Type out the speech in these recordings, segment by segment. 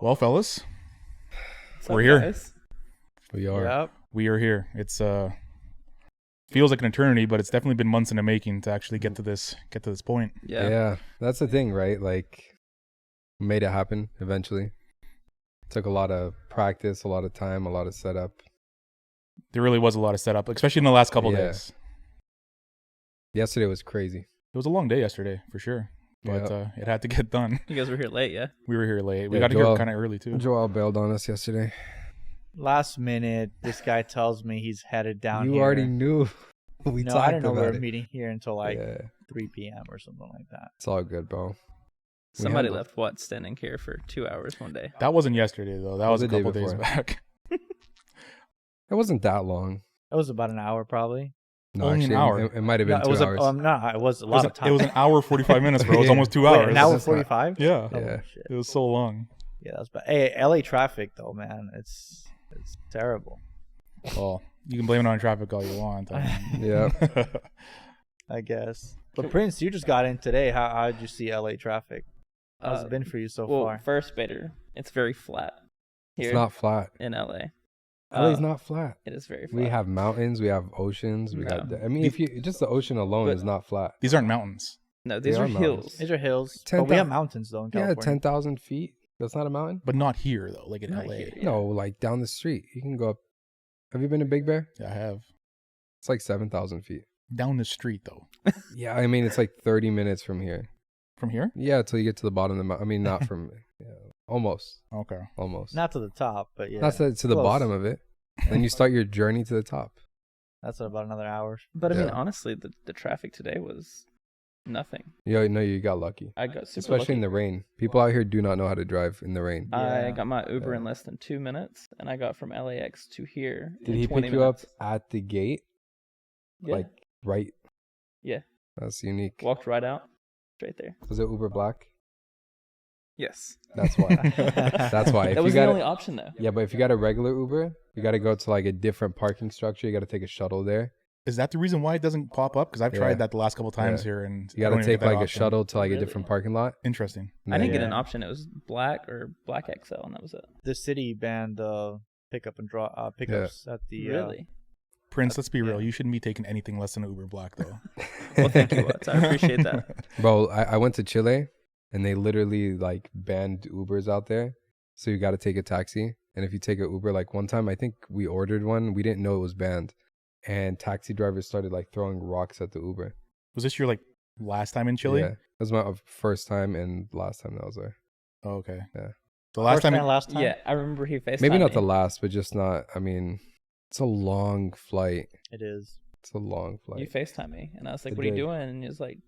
Well, fellas, What's we're up, here. guys? We are. Yep. We are here. It's feels like an eternity, but it's definitely been months in the making to actually get to this point. Yeah. That's the thing, right? Like, made it happen eventually. Took a lot of practice, a lot of time, a lot of setup. There really was a lot of setup, especially in the last couple Yeah. days. Yesterday was crazy. It was a long day yesterday, for sure, but it had to get done. You guys were here late, yeah? We were here late. We Yeah, got here Joel- kind of early too. Joel bailed on us yesterday. Last minute, this guy tells me he's headed down You here. already knew. We No, talked I didn't know we about were it. meeting here until like Yeah, 3 p.m. or something like that. it's all good, bro. Somebody handled- left what standing here for 2 hours one day. That wasn't yesterday though. That was a the day couple days before. back. It wasn't that long. It was about an hour, probably. No, Only an actually, hour. It might have been No, it 2 was hours. no, it was a lot of time. It was an hour 45 minutes, bro. It was Yeah. almost 2 Wait, hours. an hour That's not- 45. Yeah, Oh, Yeah. shit. it was so long. Yeah, that's bad. Hey, LA traffic though, man, it's terrible. Well, you can blame it on traffic all you want. Yeah. I guess. But Prince, you just got in today. How did you see LA traffic? How's it been for you so Well, far? first, Bader, it's very flat here It's not flat. in LA. LA's not flat. It is very flat. We have mountains, we have oceans, we got. I mean, if you just the ocean alone But- is not flat. These aren't mountains. No, these They are are mountains. hills. These are hills, 10,000 but we have mountains though in Yeah, California. 10,000 feet. That's not a mountain. But not here though, like in Not LA. here, yeah. No, like down the street. You can go up. Have you been to Big Bear? Yeah, I have. It's like 7,000 feet. Down the street though. Yeah, I mean, it's like 30 minutes from here. From here? Yeah, until you get to the bottom of the mountain. I mean, not from, almost. Okay. Almost. Not to the top, but yeah. Not to the Close. bottom of it. Then you start your journey to the top. That's about another hour. But I mean, Yeah. honestly, the traffic today was nothing. No, you got lucky. I got super Especially lucky. in the rain. People out here do not know how to drive in the rain. Yeah. I got my Uber Yeah. in less than 2 minutes, and I got from LAX to here. Did in he 20 pick you up minutes. at the gate? Yeah. Like, right? Yeah. That's unique. Walked right out, straight there. Was it Uber Black? Yes. That's why. That's why. If That was you the got only option, though. Yeah, but if you got a regular Uber, you got to go to like a different parking structure. You got to take a shuttle there. Is that the reason why it doesn't pop up? Because I've Yeah. tried that the last couple times Yeah. here, and You I got don't to even take get that like a option. shuttle to like Really? a different parking lot. Interesting. I didn't get Yeah. an option. It was black or black XL, and that was it. The city banned pickup and draw pickups at the Really? Prince, let's be Yeah. real. You shouldn't be taking anything less than an Uber Black, though. Well, thank you, Watts. I appreciate that. Bro, I went to Chile and they literally like banned Ubers out there. So you got to take a taxi. And if you take an Uber, like one time, I think we ordered one. We didn't know it was banned. And taxi drivers started like throwing rocks at the Uber. Was this your last time in Chile? Yeah. That was my first time and last time that I was there. Oh, okay. Yeah. The last time. last time. Yeah, I remember he FaceTimed Maybe not me. the last, but just not. I mean, it's a long flight. It is. It's a long flight. You FaceTimed me, and I was like, I "What are you did. doing?" And he was like,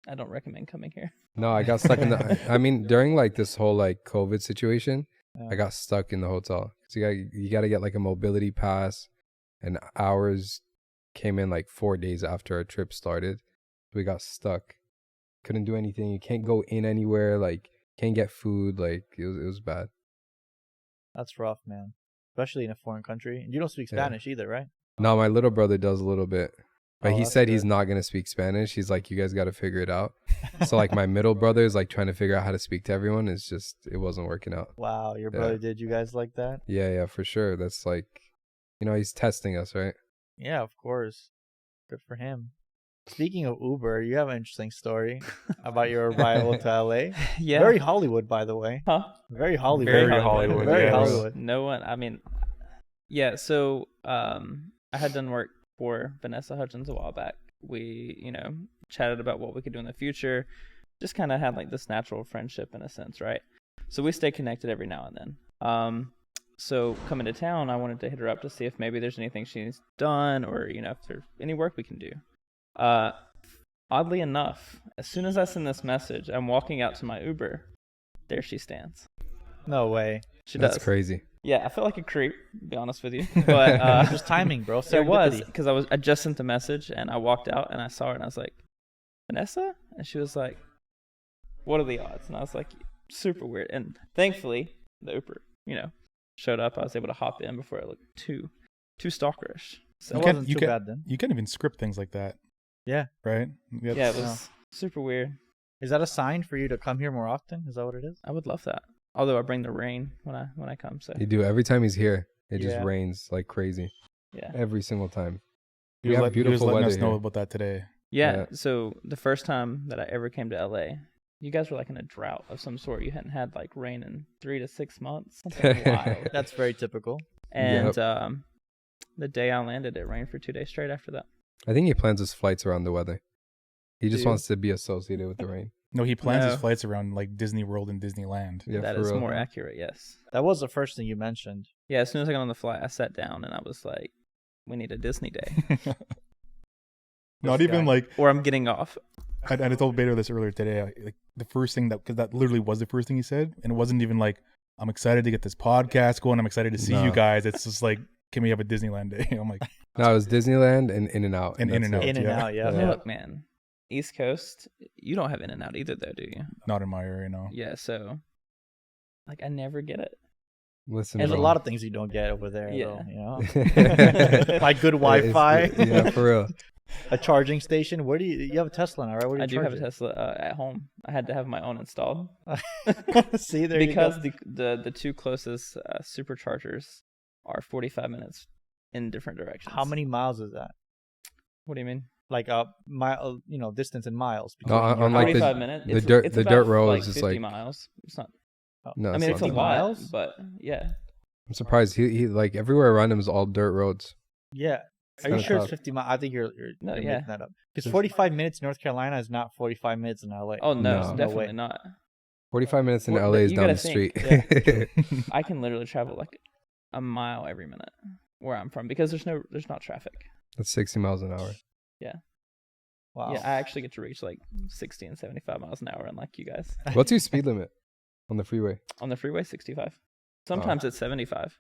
"I don't recommend coming here." No, I got stuck in the. I mean, during like this whole like COVID situation, Yeah. I got stuck in the hotel. So you got to get like a mobility pass, and ours came in like 4 days after our trip started. We got stuck. Couldn't do anything. You can't go in anywhere. Like can't get food. Like it was bad. That's rough, man. Especially in a foreign country. And you don't speak Yeah. Spanish either, right? No, my little brother does a little bit, but Oh, he that's said he's good. not gonna speak Spanish. He's like, you guys got to figure it out. So like my middle brother is like trying to figure out how to speak to everyone. It's just it wasn't working out. Wow, your Yeah. brother did you guys like that? Yeah, for sure. That's like, he's testing us, right? Yeah, of course. Good for him. Speaking of Uber, you have an interesting story about your arrival to LA. Yeah. Very Hollywood, by the way. Huh? Very Hollywood. Very Hollywood, Very yes. Hollywood. No one. I mean, yeah. So, I had done work for Vanessa Hudgens a while back. We, chatted about what we could do in the future. Just kind of had like this natural friendship in a sense, right? So we stay connected every now and then. So coming to town, I wanted to hit her up to see if maybe there's anything she's done or, if there's any work we can do. Oddly enough, as soon as I send this message, I'm walking out to my Uber. There she stands. No way. She That's does. crazy. Yeah, I felt like a creep, to be honest with you. But Just timing, bro. it was Serendipity. because I just sent the message and I walked out and I saw her and I was like, Vanessa? And she was like, what are the odds? And I was like, super weird. And thankfully, the Uber, showed up. I was able to hop in before it looked too stalkerish. So It You can't- wasn't you too can't- bad then. You can't even script things like that, Yeah. right? yeah, it was super weird. Is that a sign for you to come here more often? Is that what it is? I would love that. Although I bring the rain when I come, so You do every time he's here. It just Yeah. rains like crazy yeah. every single time. He We was, have he was beautiful letting weather us know here. about that today. Yeah. Yeah. So the first time that I ever came to LA, you guys were like in a drought of some sort. You hadn't had like rain in 3 to 6 months. Something wild. That's very typical. And Yep. the day I landed, it rained for 2 days straight after that. I think he plans his flights around the weather. He just Do you? wants to be associated with the rain. No, he plans his No. flights around like Disney World and Disneyland. Yeah, That for is real. more accurate, yes. That was the first thing you mentioned. Yeah, as soon as I got on the flight, I sat down and I was like, we need a Disney day. Not This even guy. like Or I'm getting off. I told Bader this earlier today. Like the first thing because that literally was the first thing he said, and it wasn't even like I'm excited to get this podcast going. I'm excited to see you No. guys. It's just like, can we have a Disneyland day? I'm like, No, it was Disneyland and In-N-Out. And that's In-N-Out. it. In and yeah. out, yeah. Yeah. Look, man, East Coast, you don't have In-N-Out either, though, do you? not in my area, no. Yeah, so like I never get it. Listen, There's a bro. lot of things you don't get over there, Yeah. though. You know, Like like good Wi-Fi, Yeah, for real. a charging station. Where do you have a Tesla now, right? Where do you I do have a charge Tesla at home. I had to have my own installed it? See, there because you the two closest superchargers are 45 minutes in different go. directions. How many miles is that? What do you mean? Like a mile, distance in miles. No, between your unlike house- the- 45 minutes. the It's- dirt- it's the about, dirt roads like is 50 like- miles. It's not. No, I mean, it's a 50 lot, miles? but yeah. I'm surprised. He like everywhere around him is all dirt roads. Yeah. Are you kinda sure it's tough. 50 miles? I think you're No, you're yeah. making that up. Because 45 minutes in North Carolina is not 45 minutes in LA. Oh no, it's No. definitely way. not. 45 minutes in Well, LA is you down gotta the street. think, I can literally travel like a mile every minute where I'm from because there's not traffic. That's 60 miles an hour. Wow. Yeah, I actually get to reach like 60 and 75 miles an hour, unlike you guys. What's your speed limit on the freeway? On the freeway, 65. Sometimes it's 75.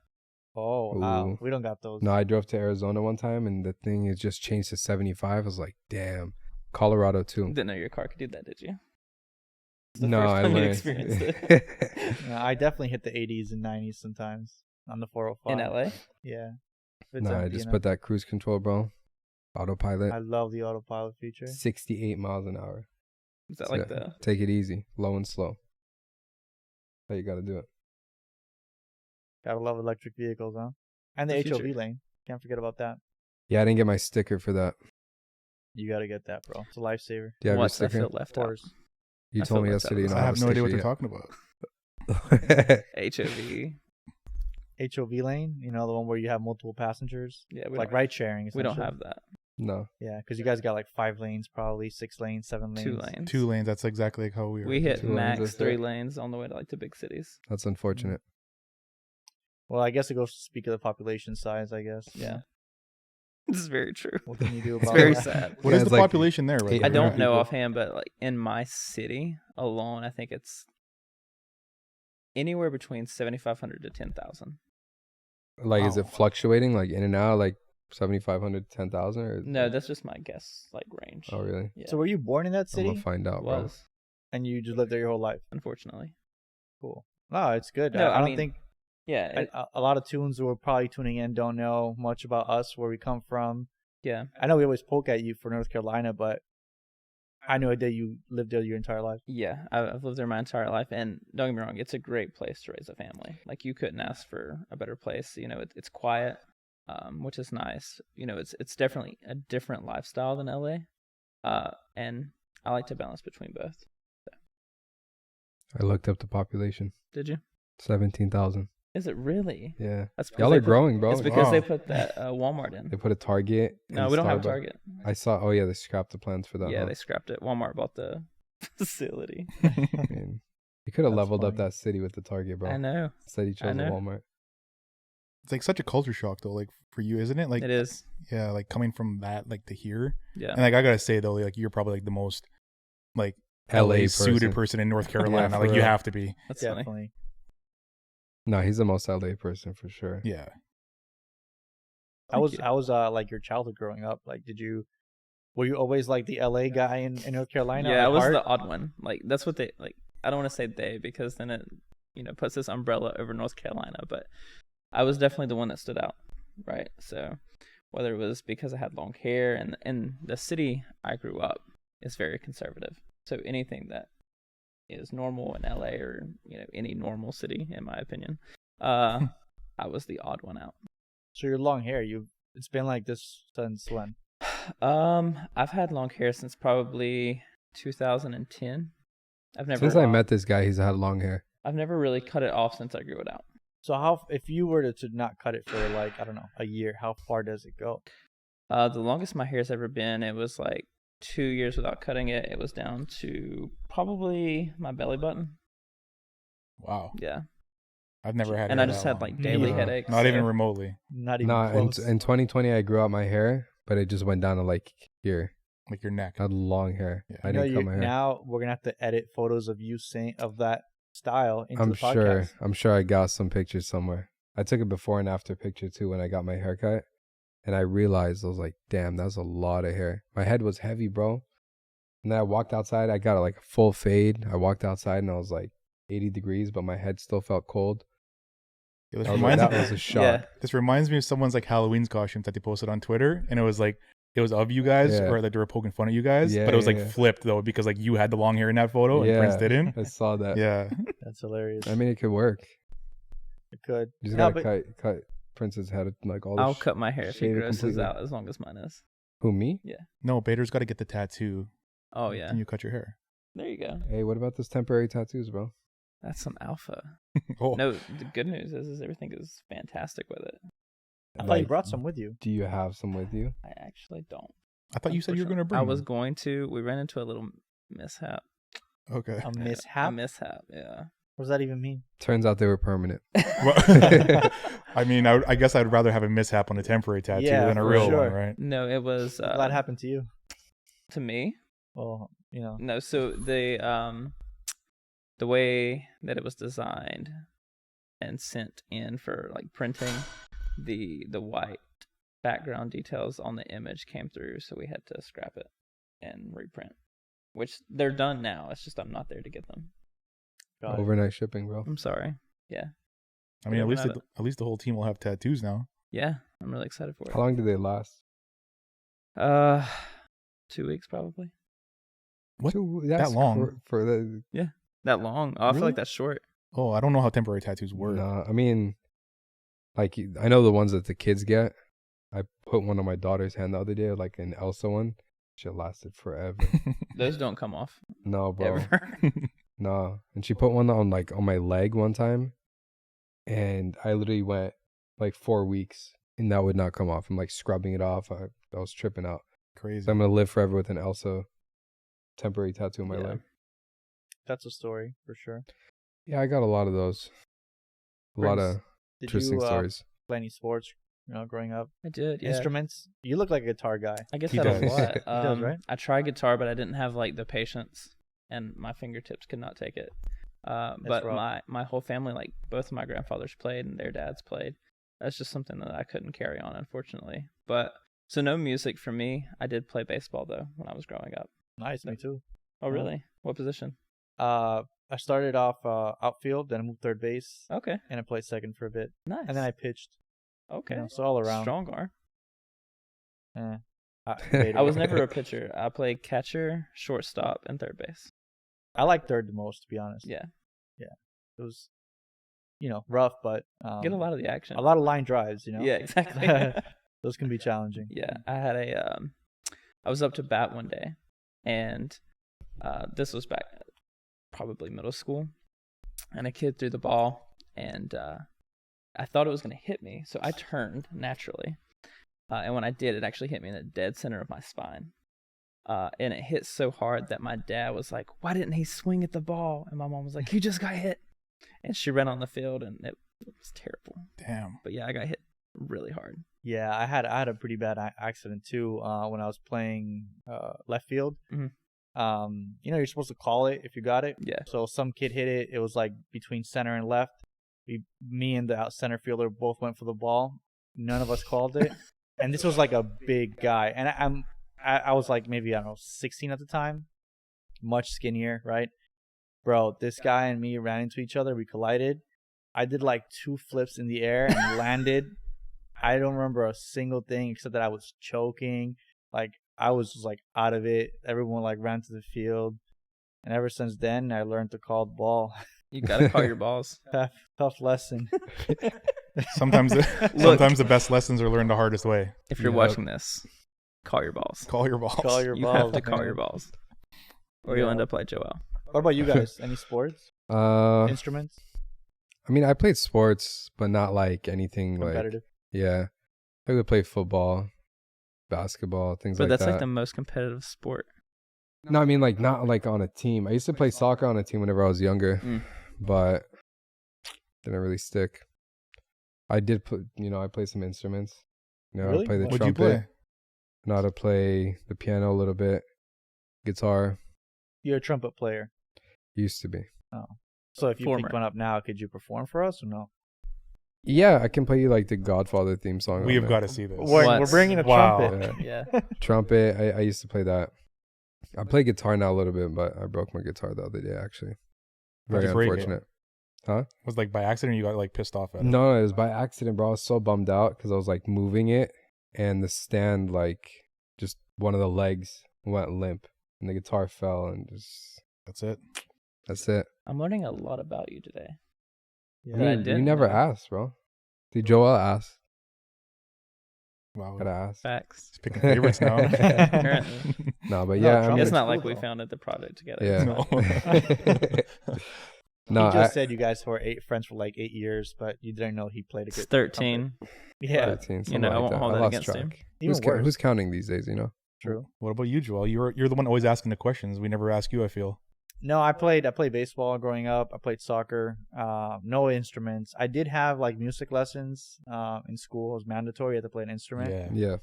Oh, wow. Ooh. We don't got those. No, I drove to Arizona one time and the thing is just changed to 75. I was like, damn. Colorado too. Didn't know your car could do that, did you? It's the No, first I time you learned. experienced it. Yeah, I definitely hit the 80s and 90s sometimes on the 405. In LA? Yeah. If it's No, I empty just enough. put that cruise control, bro. Autopilot. I love the autopilot feature. 68 miles an hour. Is that So like the Take it easy, low and slow. How you got to do it. Gotta love electric vehicles, huh? And the The HOV future. lane. Can't forget about that. Yeah, I didn't get my sticker for that. You gotta get that, bro. It's a lifesaver. Do you have your what? I sticker? feel Of left out. course. You I told feel me left out yesterday. You of don't I have no idea what a they're sticker talking about. yet. HOV. HOV lane, the one where you have multiple passengers, Yeah, we like don't, ride sharing. we don't essentially. have that. No. Yeah, because you guys got like 5 lanes, probably 6 lanes, 7 lanes. 2 lanes. 2 lanes. That's exactly how we were. We hit 2 lanes, max that's 3 it. lanes on the way to like the big cities. That's unfortunate. Well, I guess it goes to speak of the population size. I guess. Yeah. This is very true. What can you do It's about very that? sad. What Yeah, is it's the like population there? Right? 800 I don't know people. offhand, but like in my city alone, I think it's anywhere between 7,500 to 10,000. Like, is it Wow. fluctuating, like in and out, like 7,500 to 10,000? Or No, that's just my guess, like range. Oh, really? Yeah. So were you born in that I'm city gonna find out, bro. was, and you just lived there your whole life? unfortunately. Cool. No, it's good. No, I I don't mean, think Yeah. a lot of tunes who are probably tuning in don't know much about us, where we come from. Yeah. I know we always poke at you for North Carolina, but I knew that you lived there your entire life. Yeah. I've lived there my entire life. And don't get me wrong, it's a great place to raise a family. Like, you couldn't ask for a better place. It's quiet, which is nice. It's definitely a different lifestyle than LA. And I like to balance between both. I looked up the population. Did you? 17,000. Is it really? Yeah. That's because Y'all they are growing, bro. It's because Wow. they put that Walmart in. They put a Target. No, and we don't have a Starbucks. Target. I saw. Oh yeah, they scrapped the plans for that. Yeah, huh? they scrapped it. Walmart bought the facility. Man, you could have That's leveled up funny. that city with the Target, bro. I know. Instead, you chose a know. Walmart. It's like such a culture shock though, like for you, isn't it? Like It is. yeah, like coming from that like to here. Yeah. And like I gotta say though, like you're probably like the most like LA suited person in North Carolina. for Like you real. have to be. That's funny. Definitely. No, he's the most LA person for sure. Yeah. How was you. like your childhood growing up? Like, were you always like the LA guy in North Carolina? Yeah, at I was heart? the odd one. Like, that's what they like. I don't want to say they because then it puts this umbrella over North Carolina. But I was definitely the one that stood out, right? So whether it was because I had long hair and the city I grew up is very conservative. So anything that is normal in LA or any normal city, in my opinion. I was the odd one out. So your long hair, it's been like this since when? I've had long hair since probably 2010. Since I met this guy, he's had long hair. I've never really cut it off since I grew it out. So if you were to not cut it for like, I don't know, a year, how far does it go? The longest my hair's ever been, it was like 2 years without cutting it. It was down to probably my belly button. Wow. Yeah. I've never had. And I just had like daily headaches. Not even remotely. Not even close. In 2020, I grew out my hair, but it just went down to like here. Like your neck. I had long hair. Yeah. I didn't cut my hair. Now we're gonna have to edit photos of you of that style into the podcast. I'm sure I got some pictures somewhere. I took a before and after picture too when I got my haircut, and I realized, I was like, damn, that's a lot of hair. My head was heavy, bro. And then I walked outside. I got like a full fade. I walked outside and I was like 80 degrees, but my head still felt cold. Yeah, That was a shock. Yeah. This reminds me of someone's like Halloween's costumes that they posted on Twitter, and it was of you guys, or like they were poking fun at you guys, but it was like flipped though, because like you had the long hair in that photo and Prince didn't. I saw that. Yeah. That's hilarious. I mean, it could work. It could. You just gotta cut Prince's head like all. I'll cut my hair if he grosses out, as long as mine is. Who, me? Yeah. No, Bader's got to get the tattoo. Oh yeah. Can you cut your hair? There you go. Hey, what about those temporary tattoos, bro? That's some alpha. Oh. No, the good news is everything is fantastic with it. I thought you brought some with you. Do you have some with you? I actually don't. I thought you said you were going to bring I was them. going to. We ran into a little mishap. Okay. A mishap? A mishap, yeah. What does that even mean? Turns out they were permanent. I mean, I guess I'd rather have a mishap on a temporary tattoo than a for real sure. one, right? No, it was. That happened to you. To me? Well, No, so the way that it was designed and sent in for like printing, the white background details on the image came through, so we had to scrap it and reprint. Which they're done now. It's just I'm not there to get them. Overnight shipping, bro. I'm sorry. Yeah. I mean, at least the whole team will have tattoos now. Yeah, I'm really excited for it. How long do they last? 2 weeks probably. What? That's that long? for the? Yeah, that long. Oh, I feel like that's short. Oh, I don't know how temporary tattoos work. No, I mean, like I know the ones that the kids get. I put one on my daughter's hand the other day, like an Elsa one. She lasted forever. Those don't come off. No, bro. Ever. No. And she put one on my leg one time, and I literally went like 4 weeks, and that would not come off. I'm like scrubbing it off. I was tripping out. Crazy. So I'm gonna live forever with an Elsa temporary tattoo on my leg. That's a story for sure. Yeah, I got a lot of those. A lot of interesting stories. Play any sports? Growing up. I did. Yeah. Instruments. You look like a guitar guy. I guess He that a does. lot. He does, right? I tried guitar, but I didn't have like the patience, and my fingertips could not take it. But rough. my whole family, like both of my grandfathers played and their dads played. That's just something that I couldn't carry on, unfortunately. But so no music for me. I did play baseball though when I was growing up. Nice, me too. Oh really? What position? I started off outfield, then I moved third base, Okay, and I played second for a bit, nice. and then I pitched. Okay, So all around. strong arm. I I was never a pitcher. I played catcher, shortstop, and third base. I like third the most, to be honest. Yeah, It was, rough, but get a lot of the action. a lot of line drives. Yeah, exactly. Those can be challenging. Yeah, I had I was up to bat one day, and this was back probably middle school, and a kid threw the ball, and I thought it was going to hit me, so I turned naturally, and when I did, it actually hit me in the dead center of my spine, and it hit so hard that my dad was like, "Why didn't he swing at the ball?" And my mom was like, "You just got hit," and she ran on the field, and it was terrible. Damn. But yeah, I got hit really hard. Yeah, I had a pretty bad accident too when I was playing left field. Mhm. You're supposed to call it if you got it. Yeah. So some kid hit it. It was like between center and left. Me and the out center fielder both went for the ball. None of us called it. And this was like a big guy. And I was like maybe, I don't know, 16 at the time. Much skinnier, right? Bro, this guy and me ran into each other. We collided. I did like 2 flips in the air and landed. I don't remember a single thing except that I was choking. Like I was just like out of it. Everyone like ran to the field. And ever since then, I learned to call the ball. You gotta call your balls. Tough lesson. Sometimes the best lessons are learned the hardest way. If you're watching this, call your balls. Call your balls. Call your You balls. have to call your balls, or you'll end up like Joel. What about you guys? Any sports? Instruments? I mean, I played sports, but not like anything Competitive. like, yeah. I would play football, basketball, things like that. But that's like the most competitive sport. No, I mean, like, not like on a team. I used to play soccer on a team whenever I was younger, but didn't really stick. I did I play some instruments. Really? I play the What'd trumpet. you play? I know how to play the piano a little bit, guitar. You're a trumpet player. Used to be. Oh. So if you pick one up now, could you perform for us or no? Yeah, I can play you like the Godfather theme song. We have got to see this. We're bringing a trumpet. Yeah. Yeah. Trumpet. I used to play that. I play guitar now a little bit, but I broke my guitar the other day, actually. Very unfortunate. Huh? Was like by accident, or you got like pissed off at it? No, it was by accident, bro. I was so bummed out because I was like moving it, and the stand, like, just one of the legs went limp, and the guitar fell, and just That's it. that's it. I'm learning a lot about you today. Yeah. I That I mean, you didn't never know. asked, bro. Did Joel ask? Wow. Gotta ask. Facts. He's picking favorites now. Apparently. No, but No, yeah, trumpet's It's not cool, like we though. founded the project together. yeah. No. No, He just said you guys were friends for like 8 years, but you didn't know he played a good It's 13. trumpet. Yeah, 13, something You know, I like won't that. hold I that lost against him. track. even worse. Who's counting these days? You know. True. What about you, Joel? You're the one always asking the questions. We never ask you, I feel. No, I played baseball growing up. I played soccer. No instruments. I did have like music lessons in school. It was mandatory. You had to play an instrument. Yeah.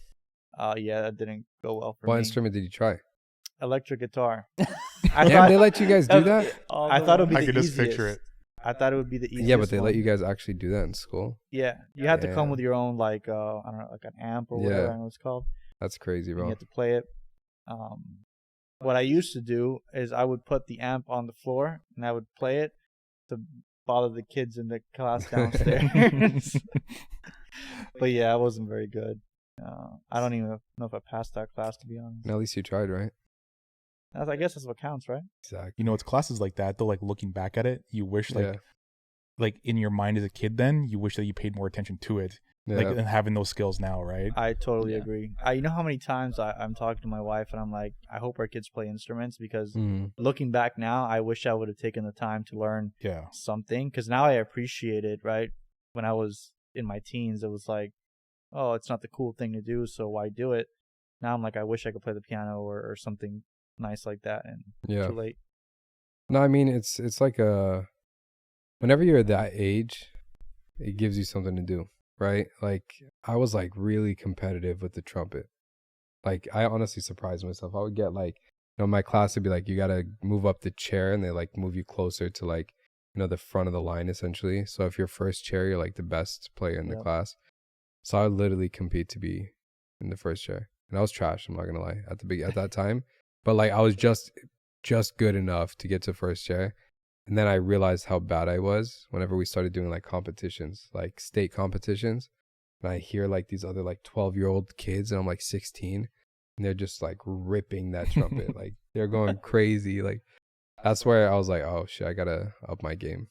Yeah. Yeah, that didn't go well for What me. instrument did you try? Electric guitar. Damn, they let you guys do that? I thought it would be I the could just easiest. picture it. I thought it would be the easiest. Yeah, but they let one. you guys actually do that in school. Yeah, you had to come Yeah. with your own like I don't know, like an amp or whatever I don't know what it's called. That's crazy, And bro. you had to play it. What I used to do is I would put the amp on the floor and I would play it to bother the kids in the class downstairs. But yeah, I wasn't very good. I don't even know if I passed that class, to be honest. At least you tried, right? I guess that's what counts, right? Exactly. You know, it's classes like that, though, like looking back at it, you wish Yeah. like in your mind as a kid then, you wish that you paid more attention to it. Yeah. Like and having those skills now, right? I totally Yeah. agree. You know how many times I'm talking to my wife and I'm like, I hope our kids play instruments because Mhm. looking back now, I wish I would have taken the time to learn Yeah. something because now I appreciate it, right? When I was in my teens, it was like, oh, it's not the cool thing to do, so why do it? Now I'm like, I wish I could play the piano or something nice like that, and Yeah. too late. No, I mean it's like whenever you're that age, it gives you something to do, right? Like I was like really competitive with the trumpet. Like I honestly surprised myself. I would get like, my class would be like, you gotta move up the chair, and they like move you closer to like, the front of the line essentially. So if you're first chair, you're like the best player in the Yep. class. So I would literally compete to be in the first chair, and I was trash. I'm not gonna lie at that time, but like I was just good enough to get to first chair. And then I realized how bad I was whenever we started doing like competitions, like state competitions. And I hear like these other like 12-year-old kids, and I'm like 16, and they're just like ripping that trumpet. Like they're going crazy. Like that's where I was like, oh shit, I gotta up my game.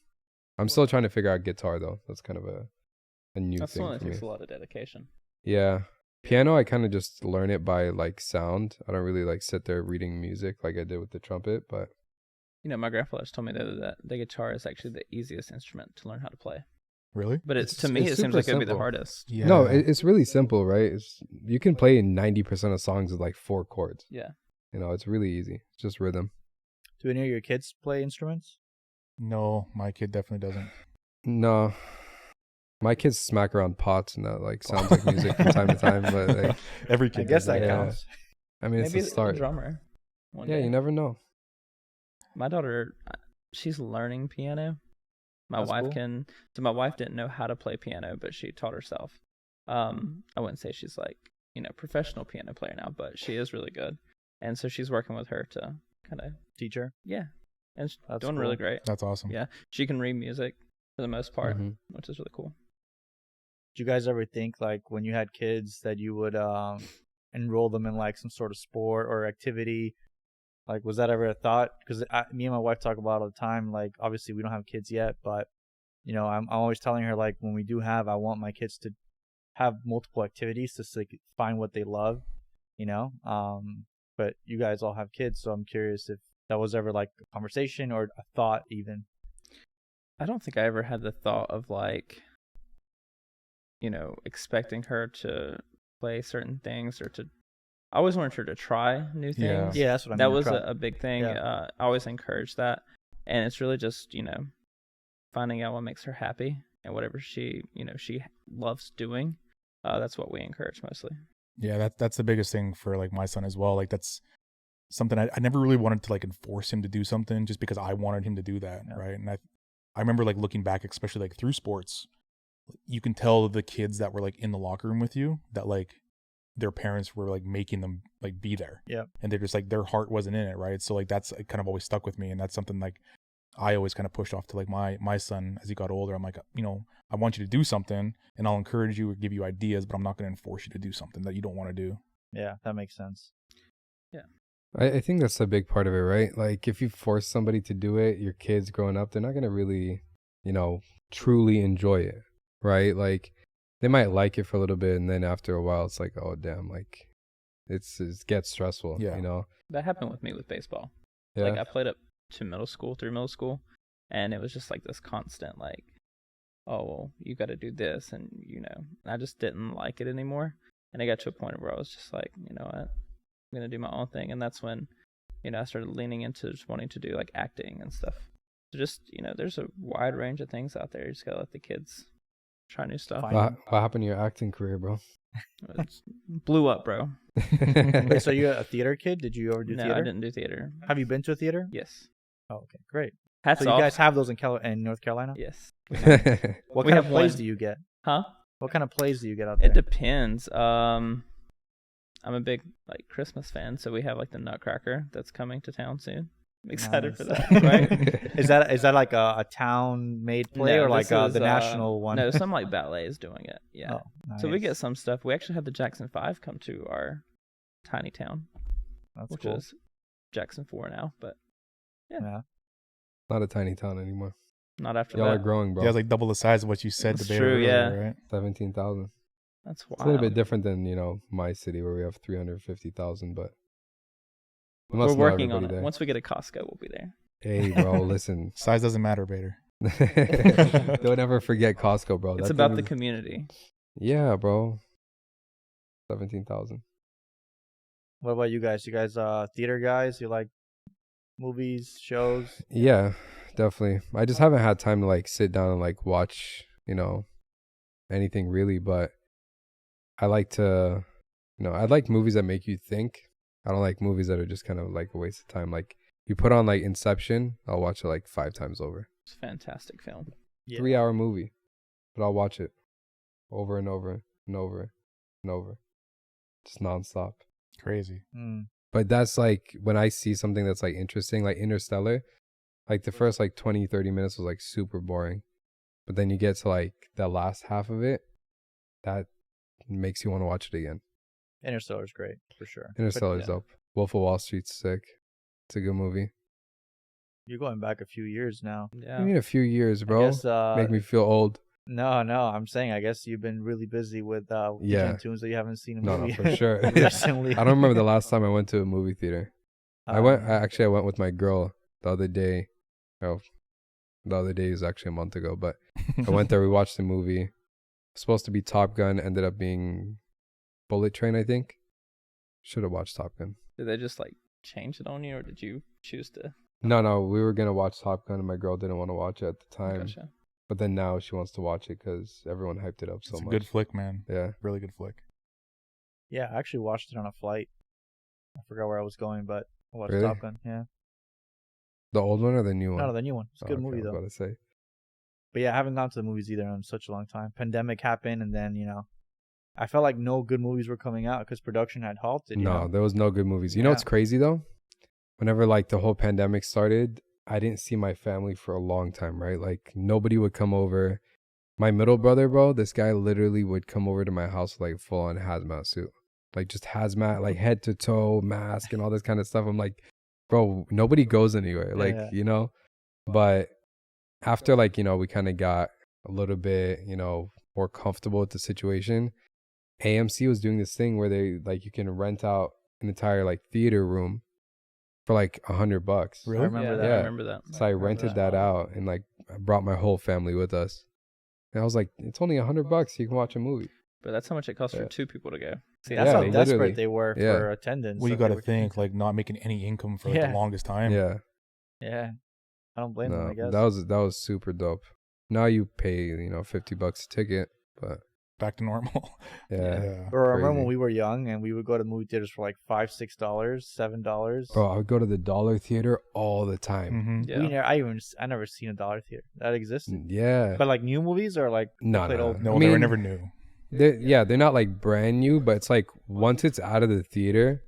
I'm still trying to figure out guitar though. That's kind of a new That's thing one that for me. takes a lot of dedication. Yeah. Piano, I kind of just learn it by like sound. I don't really like sit there reading music like I did with the trumpet, but My grandfather just told me that the guitar is actually the easiest instrument to learn how to play. Really? But It's- to me, it's it seems super like it'd be the simple. hardest. Yeah. no, it's really simple, right? You can play 90% of songs with like 4 chords. Yeah. It's really easy. It's just rhythm. Do any of your kids play instruments? No, my kid definitely doesn't. No. My kids smack around pots, and that like sounds like music from time to time, but like, Every I kid. guess does that Yeah. counts. I mean, Maybe it's a start. a drummer. One Yeah, day. you never know. My daughter, she's learning piano. My That's wife cool. can. So my wife didn't know how to play piano, but she taught herself. I wouldn't say she's like professional piano player now, but she is really good. And so she's working with her to kind of Teacher? and she's That's doing cool. really great. That's awesome. Yeah, she can read music for the most part, Mhm. which is really cool. Did you guys ever think like when you had kids that you would enroll them in like some sort of sport or activity, Like, was that ever a thought? Because me and my wife talk about it all the time. Like, obviously we don't have kids yet, but you know, I'm always telling her, like, when we do have, I want my kids to have multiple activities to like find what they love, you know. But you guys all have kids, so I'm curious if that was ever like a conversation or a thought even. I don't think I ever had the thought of like, you know, expecting her to play certain things or to. I always wanted her to try new things. Yeah, that's what I mean. That was a big thing. Yeah. I always encourage that, and it's really just, you know, finding out what makes her happy and whatever she loves doing. That's what we encourage mostly. Yeah, that's the biggest thing for like my son as well. Like that's something I never really wanted to like enforce him to do something just because I wanted him to do that, right? And I remember like looking back, especially like through sports, you can tell the kids that were like in the locker room with you that like their parents were like making them like be there. Yeah. And they're just like their heart wasn't in it, right? So like that's kind of always stuck with me, and that's something like I always kind of pushed off to like my son as he got older. I'm like, you know, I want you to do something and I'll encourage you or give you ideas, but I'm not going to enforce you to do something that you don't want to do. Yeah, that makes sense. Yeah. I think that's a big part of it, right? Like if you force somebody to do it, your kids growing up, they're not going to really, you know, truly enjoy it, right? Like they might like it for a little bit, and then after a while it's like, oh damn, like it gets stressful, you know? That happened with me with baseball. Yeah. Like I played up to through middle school, and it was just like this constant like, oh well, you got to do this, and you know, I just didn't like it anymore, and I got to a point where I was just like, you know what, I'm gonna do my own thing. And that's when, you know, I started leaning into just wanting to do like acting and stuff. So just, you know, there's a wide range of things out there. You just gotta let the kids try new stuff. What happened to your acting career, bro? It blew up, bro. Wait, so you're a theater kid? Did you ever do No, theater? I didn't do theater. Have you been to a theater? Yes. Oh, okay, great. Hats so off. you guys have those in North Carolina? Yes. What We kind of have plays one. do you get? Huh? What kind of plays do you get out there? It depends. I'm a big like Christmas fan, so we have like the Nutcracker that's coming to town soon. I'm excited for that. Right? Is that like a town made play or like the national one? No, some like ballet is doing it. Yeah. Oh, nice. So we get some stuff. We actually had the Jackson 5 come to our tiny town, which cool. is Jackson 4 now, but yeah. Not a tiny town anymore. Not after Y'all that. are growing, bro. Yeah, it's like double the size of what you said. That's to Bader true, earlier, yeah. right? 17,000. That's wild. It's a little bit different than, you know, my city where we have 350,000, but we're working on it. There. Once we get a Costco, we'll be there. Hey, bro, listen. Size doesn't matter, Bader. Don't ever forget Costco, bro. It's about the community. Yeah, bro. 17,000. What about you guys? You guys theater guys? You like movies, shows? Yeah, definitely. I just haven't had time to like sit down and like watch, you know, anything really, but I like to, you know, I like movies that make you think. I don't like movies that are just kind of like a waste of time. Like you put on like Inception, I'll watch it like 5 times over. It's a fantastic film. Yeah. 3-hour movie, but I'll watch it over and over and over and over, just nonstop. Crazy. But that's like when I see something that's like interesting, like Interstellar, like the first like 20-30 minutes was like super boring, but then you get to like the last half of it, that makes you want to watch it again. Interstellar is great for sure. Interstellar is dope. Wolf of Wall Street's sick. It's a good movie. You're going back a few years now. Yeah. I mean, a few years, bro. I guess, make me feel old. No, I'm saying I guess you've been really busy with Degen Toonz, so you haven't seen a movie. No, for sure. recently. I don't remember the last time I went to a movie theater. I went with my girl the other day. Oh, the other day is actually a month ago, but I went there. We watched the movie. Supposed to be Top Gun, ended up being Bullet Train, I think. Should have watched Top Gun. Did they just like change it on you, or did you choose to? No, we were gonna watch Top Gun, and my girl didn't want to watch it at the time. Gotcha. But then now she wants to watch it because everyone hyped it up so much. It's a good flick, man. Yeah, really good flick. Yeah, I actually watched it on a flight. I forgot where I was going, but I watched Really? Top Gun. Yeah. The old one or the new one? No, the new one. It's a good movie I was though. about to say. But yeah, I haven't gone to the movies either in such a long time. Pandemic happened, and then I felt like no good movies were coming out because production had halted. No, there was no good movies. You know what's crazy though? Whenever like the whole pandemic started, I didn't see my family for a long time, right? Like nobody would come over. My middle brother, bro, this guy literally would come over to my house like full on hazmat suit. Like just hazmat, like head to toe, mask and all this kind of stuff. I'm like, bro, nobody goes anywhere. Like, Yeah. you know, but after like, you know, we kind of got a little bit, you know, more comfortable with the situation, AMC was doing this thing where they like, you can rent out an entire like theater room for like $100. Really? I remember that. Yeah. I remember that. So I remember rented that. that out and like I brought my whole family with us. And I was like, it's only $100. You can watch a movie. But that's how much it costs Yeah. for 2 people to go. See, That's Yeah, how literally. desperate they were Yeah. for attendance. Well, you that they got to were- think like not making any income for like, Yeah. the longest time. Yeah. Yeah, I don't blame them. I No, guess that was super dope. Now you pay, you know, $50 a ticket, but Back to normal. yeah. Yeah. Bro, I remember crazy. when we were young and we would go to movie theaters for like $5, $6, $7. Bro, I would go to the dollar theater all the time. Mhm. Yeah. I never seen a dollar theater that existed. Yeah. But like new movies or like No, played no. old- No, I they were mean, never new. they're not like brand new, but it's like once it's out of the theater,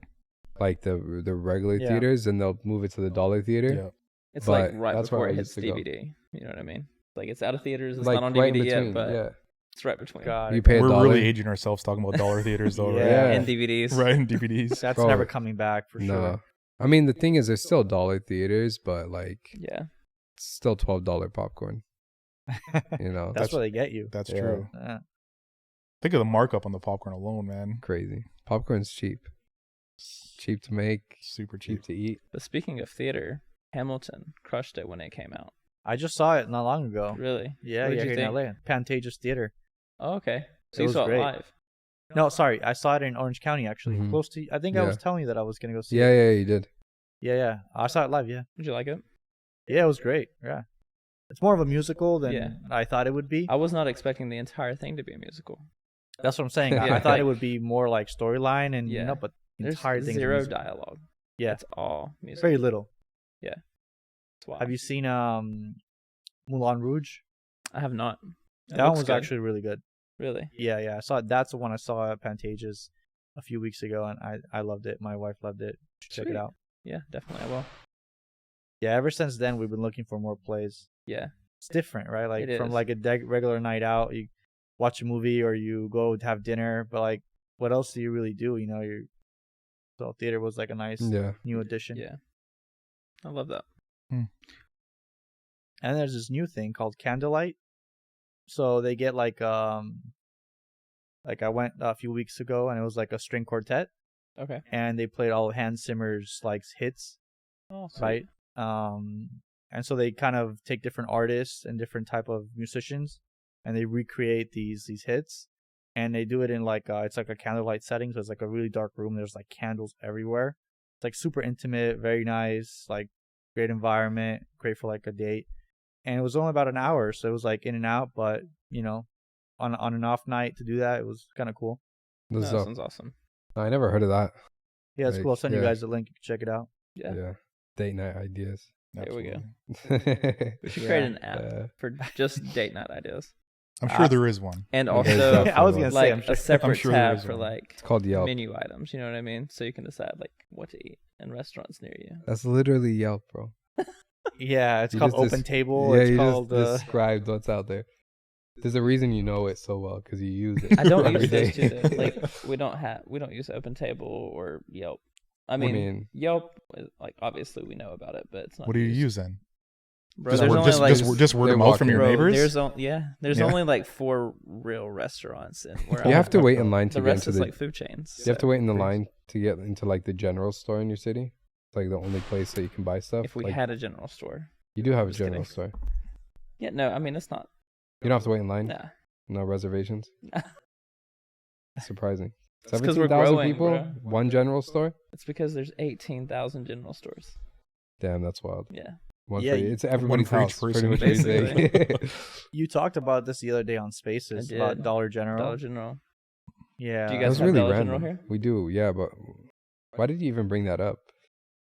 like the regular Yeah. theaters, then they'll move it to the dollar theater. Yeah. It's like But right that's where before I it hits used to go. DVD. You know what I mean? Like it's out of theaters. It's Like not on right in DVD between. yet, but Yeah. it's right between. God, You pay a We're dollar. really aging ourselves talking about dollar theaters though, Yeah. Yeah. And DVDs. right? Right, in DVDs. that's Bro, never coming back for No. sure. I mean, the thing is, there's still dollar theaters, but like, Yeah. it's still $12 popcorn. You know, That's where they get you. That's Yeah. true. Yeah. Think of the markup on the popcorn alone, man. crazy. Popcorn's cheap. Cheap to make, Super cheap. cheap to eat. But speaking of theater, Hamilton crushed it when it came out. I just saw it not long ago. Really? Yeah, What did yeah, you here think? in LA, Pantages Theater. Oh, okay. So It you was saw great. it live. No, sorry, I saw it in Orange County actually, Mhm. close to. I think I Yeah. was telling you that I was gonna go see. Yeah, it. yeah, you did. Yeah. I saw it live. Yeah, Did you like it? yeah, it was great. Yeah, it's more of a musical than Yeah. I thought it would be. I was not expecting the entire thing to be a musical. That's what I'm saying. Yeah. I thought it would be more like storyline and Yeah. but the There's entire thing. is zero musical. dialogue. Yeah, It's all music. very little. It's wild. Have you seen Moulin Rouge? I have not. It That one looks was good. actually really good. Really. Yeah. I saw that's the one I saw at Pantages a few weeks ago, and I loved it. My wife loved it. Check Sweet. it out. Yeah, definitely I will. Yeah, ever since then we've been looking for more plays. Yeah. It's different, right? Like It from is. like a regular night out, you watch a movie or you go to have dinner, but like what else do you really do? You know, so theater was like a nice Yeah. new addition. Yeah. I love that. And there's this new thing called Candlelight. So they get like I went a few weeks ago and it was like a string quartet Okay. and they played all of Hans Zimmer's like hits, Oh, sweet. right? And so they kind of take different artists and different type of musicians and they recreate these hits and they do it in like it's like a candlelight setting, so it's like a really dark room. There's like candles everywhere. It's like super intimate, very nice, like great environment, great for like a date. And it was only about an hour, so it was like in and out, but you know, on an off night to do that, it was kind of cool. No, This that is up. sounds awesome. I never heard of that. Yeah, it's Like, cool. I'll send you yeah. guys the link. You can check it out. Yeah. Yeah. Date night ideas. There we go. Absolutely. We should Yeah. create an app Yeah. for just date night ideas. I'm sure there is one. And There's also definitely I was one. gonna say, like I'm sure. a separate sure there tab is for one. like It's called Yelp. menu items, you know what I mean? So you can decide like what to eat in restaurants near you. That's literally Yelp, bro. Yeah, it's You called just Open Table. Yeah, It's you called just described what's out there. There's a reason you know it so well because you use it. I don't every use those day. two though. Like we don't use Open Table or Yelp. I mean, Yelp is, like obviously we know about it, but it's not. What do you used. use then? Bro, Just there's word, only just, like just word They're of mouth from walking. your bro, neighbors? there's Yeah. only like 4 real restaurants in where You I'm have to at. wait in line to The get rest into is the. like food chains. You have to so wait in the there's- line to get into like the general store in your city. It's like the only place that you can buy stuff. If we like, had a general store. you do have a Just general kidding. store. Yeah, no, I mean it's not. You don't have to wait in line. Nah. No reservations. Surprising. It's 'cause we're 17,000 growing, people, bro. one general store. It's because there's 18,000 general stores. Damn, that's wild. Yeah. One Yeah, for it's everybody's for each house. person, Pretty much what you say. You talked about this the other day on Spaces I about did. Dollar General. Dollar General. Yeah. Do you That guys was have really Dollar random. General here? We do, yeah, but why did you even bring that up?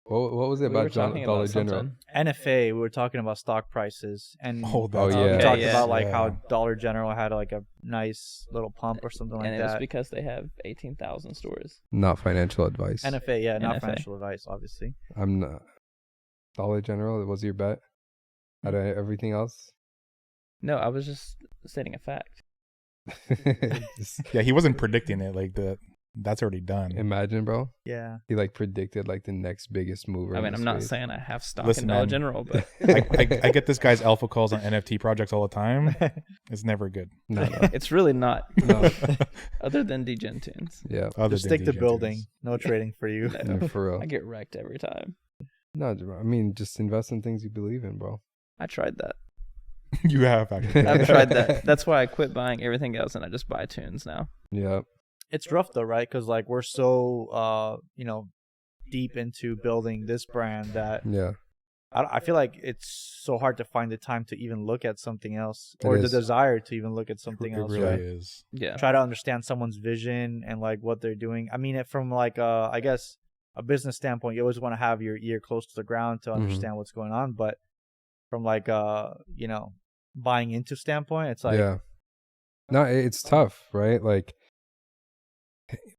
What was it We were about talking Dollar about General? something. NFA, we were talking about stock prices, and Oh, Oh, that's yeah. we Okay, talked yeah. about like Yeah. how Dollar General had like a nice little pump or something like And it was that. because they have 18,000 stores. Not financial advice. NFA, yeah, not NFA. financial advice, obviously. I'm not. Dollar General was your bet. Out of everything else. No, I was just stating a fact. Just- Yeah, he wasn't predicting it like that. that's already done. Imagine, bro. Yeah. He like predicted like the next biggest mover. I in mean, the I'm not space. saying I have stock Listen, in Dollar man. General, but I get this guy's alpha calls on NFT projects all the time. It's never good. No. it's really not. No. Other than Degen Toonz. Yeah. Other Just than stick to Degen building. Toonz. No trading for you. No, No, for real. I get wrecked every time. No, I mean, just invest in things you believe in, bro. I tried that. You have actually. I've tried that. That's why I quit buying everything else and I just buy Toonz now. Yeah. It's rough though, right? Because like we're so deep into building this brand that Yeah. I feel like it's so hard to find the time to even look at something else, It or the is. desire to even look at something It else. really Right? is. Yeah. Try to understand someone's vision and like what they're doing. I mean, from like I guess a business standpoint, you always want to have your ear close to the ground to understand what's going on. But from like buying into standpoint, it's like yeah. No, it's tough, right? Like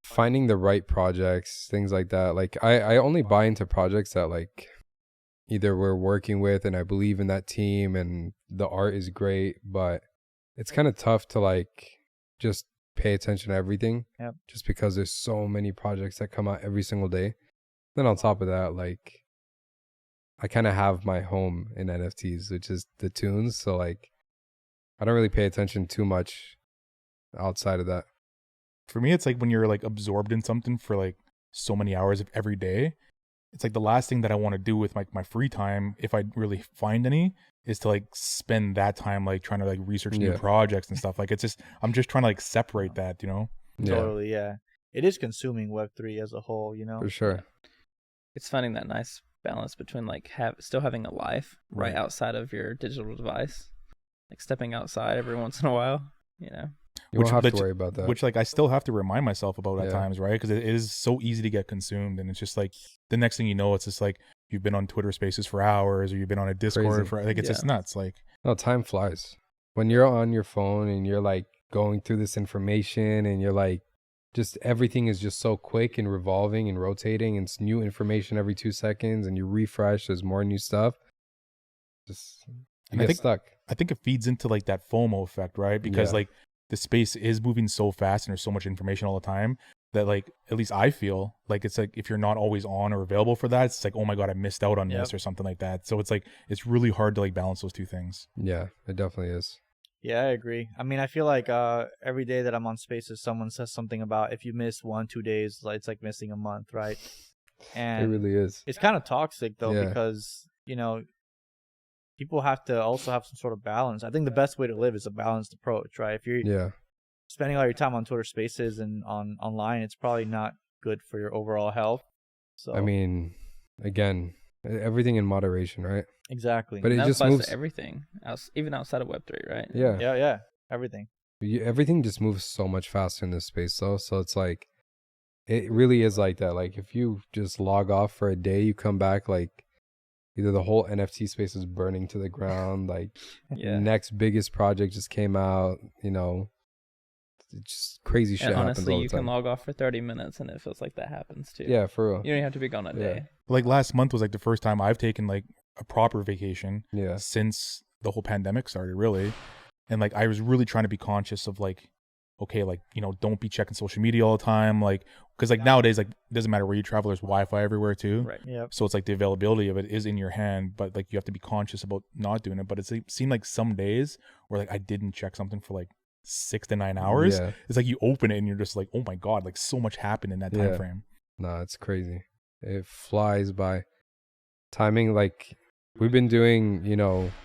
finding the right projects, things like that. Like I only buy into projects that like either we're working with and I believe in that team and the art is great, but it's kind of tough to like just pay attention to everything. Yep. Just because there's so many projects that come out every single day. Then on top of that, like I kind of have my home in NFTs, which is the Toonz. So like I don't really pay attention too much outside of that. For me, it's like when you're like absorbed in something for like so many hours of every day, it's like the last thing that I want to do with my free time, if I really find any, is to like spend that time like trying to like research new Yeah. projects and stuff. Like it's just, I'm just trying to like separate that, you know? Yeah, totally, yeah. It is consuming Web3 as a whole, you know. for sure. It's finding that nice balance between like still having a life right Right. outside of your digital device. Like stepping outside every once in a while, you know. You Which- won't have which- to worry about that. Which like I still have to remind myself about at Yeah. times, right? Because it is so easy to get consumed, and it's just like the next thing you know, it's just like you've been on Twitter Spaces for hours, or you've been on a Discord Crazy. for like it's just nuts. Like No, time flies. When you're on your phone and you're like going through this information and you're like, just everything is just so quick and revolving and rotating and it's new information every 2 seconds and you refresh, there's more new stuff. Just you And I get think- stuck. I think it feeds into like that FOMO effect, right? Because Yeah. like the space is moving so fast and there's so much information all the time that like at least I feel like it's like if you're not always on or available for that, it's like, oh my god, I missed out on Yep. this or something like that. So it's like it's really hard to like balance those two things. Yeah, it definitely is. Yeah, I agree. I mean, I feel like every day that I'm on Spaces, someone says something about if you miss 1-2 days, like, it's like missing a month, right? It And really is. it's kind of toxic though, Yeah. because people have to also have some sort of balance. I think the best way to live is a balanced approach, right? If you're Yeah. spending all your time on Twitter Spaces and online, it's probably not good for your overall health. So I mean, again, everything in moderation, right? exactly. But it That just applies moves. to everything, even outside of Web3, right? Yeah. yeah, everything. Everything just moves so much faster in this space though, so it's like it really is like that. Like if you just log off for a day, you come back like either the whole NFT space is burning to the ground, like Yeah. next biggest project just came out, it's just crazy shit And happens honestly, all you the can time. log off for 30 minutes and it feels like that happens too. Yeah, for real. You don't even have to be gone a Yeah. day. Like last month was like the first time I've taken like a proper vacation Yeah. since the whole pandemic started, really. And like I was really trying to be conscious of like, okay, like, don't be checking social media all the time, like, because like nowadays, like, it doesn't matter where you travel, there's Wi-Fi everywhere too. Right. Yep. So it's like the availability of it is in your hand, but like you have to be conscious about not doing it. But it seemed like some days where like I didn't check something for like 6 to 9 hours. Yeah. It's like you open it and you're just like, oh my god, like so much happened in that time Yeah. frame. Nah, it's crazy. It flies by. Timing, like we've been doing,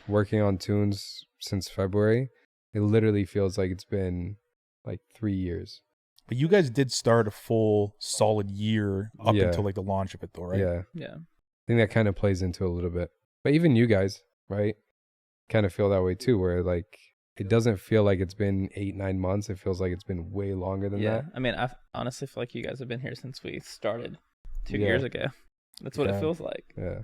working on Toonz since February. It literally feels like it's been like 3 years. But you guys did start a full solid year up Yeah. until like the launch of it though, right? Yeah. Yeah. I think that kind of plays into a little bit. But even you guys, right? Kind of feel that way too, where like it doesn't feel like it's been 8-9 months. It feels like it's been way longer than Yeah. that. I mean, I honestly feel like you guys have been here since we started 2 Yeah. years ago. That's what Yeah. it feels like. Yeah.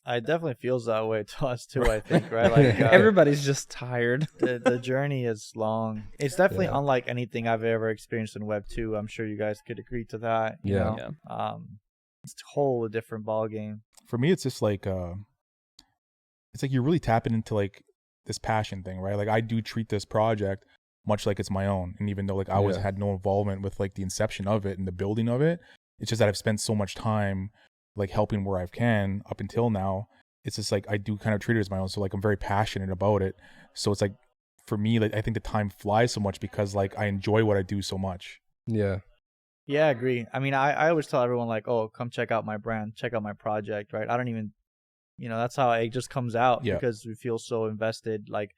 It definitely feels that way to us too, I think, right? Like Everybody's just tired. the journey is long. It's definitely Yeah. unlike anything I've ever experienced in Web 2. I'm sure you guys could agree to that. you Yeah. know? It's a whole different ball game. For me, it's just like it's like you're really tapping into like this passion thing, right? Like I do treat this project much like it's my own. And even though like I had no involvement with like the inception of it and the building of it, it's just that I've spent so much time like helping where I can up until now. It's just like I do kind of treat it as my own. So like I'm very passionate about it. So it's like for me, like I think the time flies so much because like I enjoy what I do so much. Yeah. Yeah, I agree. I mean, I always tell everyone like, oh, come check out my brand, check out my project, right? I don't even, that's how it just comes out because we feel so invested, like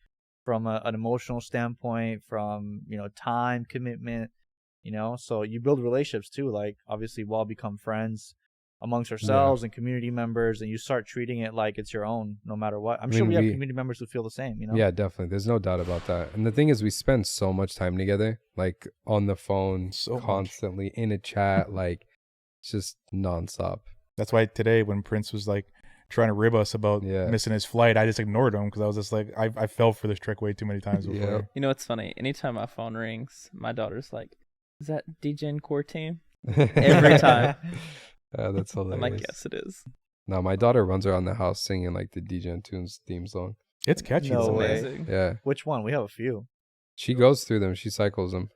from an emotional standpoint, from, time commitment, so you build relationships too. Like obviously we'll all become friends amongst ourselves and community members, and you start treating it like it's your own no matter what. I'm sure we have community members who feel the same, Yeah, definitely. There's no doubt about that. And the thing is, we spend so much time together, like on the phone, constantly in a chat, like it's just nonstop. That's why today when Prince was like trying to rib us about missing his flight, I just ignored him because I was just like, I fell for this trick way too many times before. You know what's funny? Anytime my phone rings, my daughter's like, is that Degen core team? Every time. That's hilarious. I'm like, yes, it is. No, my daughter runs around the house singing like the Degen Toonz theme song. It's catchy. No way. Amazing. Yeah. Which one? We have a few. She goes through them. She cycles them.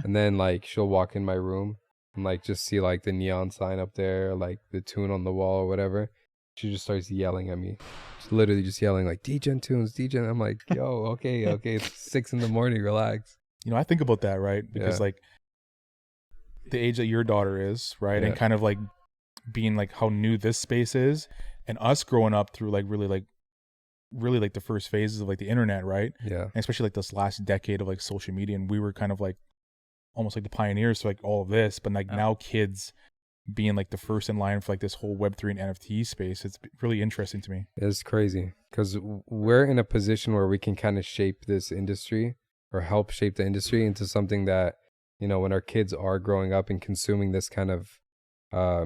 And then like she'll walk in my room and like just see like the neon sign up there, like the tune on the wall or whatever. She just starts yelling at me. She's literally just yelling like Degen Toonz, Degen. I'm like, yo, okay, it's 6 a.m, relax. I think about that, right? Because like the age that your daughter is, right? And kind of like being like how new this space is, and us growing up through like really like the first phases of like the internet, right? Yeah. And especially like this last decade of like social media, and we were kind of like almost like the pioneers to like all of this, but like now kids being like the first in line for like this whole Web3 and NFT space, it's really interesting to me. It's crazy because we're in a position where we can kind of shape this industry or help shape the industry into something that, when our kids are growing up and consuming this kind of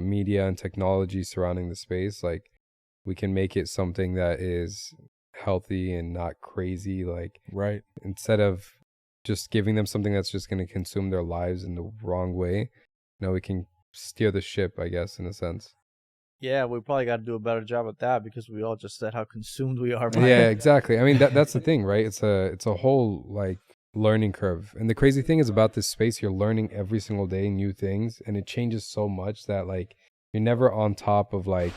media and technology surrounding the space, like we can make it something that is healthy and not crazy. Like, right. Instead of just giving them something that's just going to consume their lives in the wrong way, we can steer the ship, I guess, in a sense. Yeah, we probably got to do a better job at that because we all just said how consumed we are. Yeah, exactly. I mean, that's the thing, right? It's a whole like learning curve. And the crazy thing is about this space, you're learning every single day new things, and it changes so much that like you're never on top of like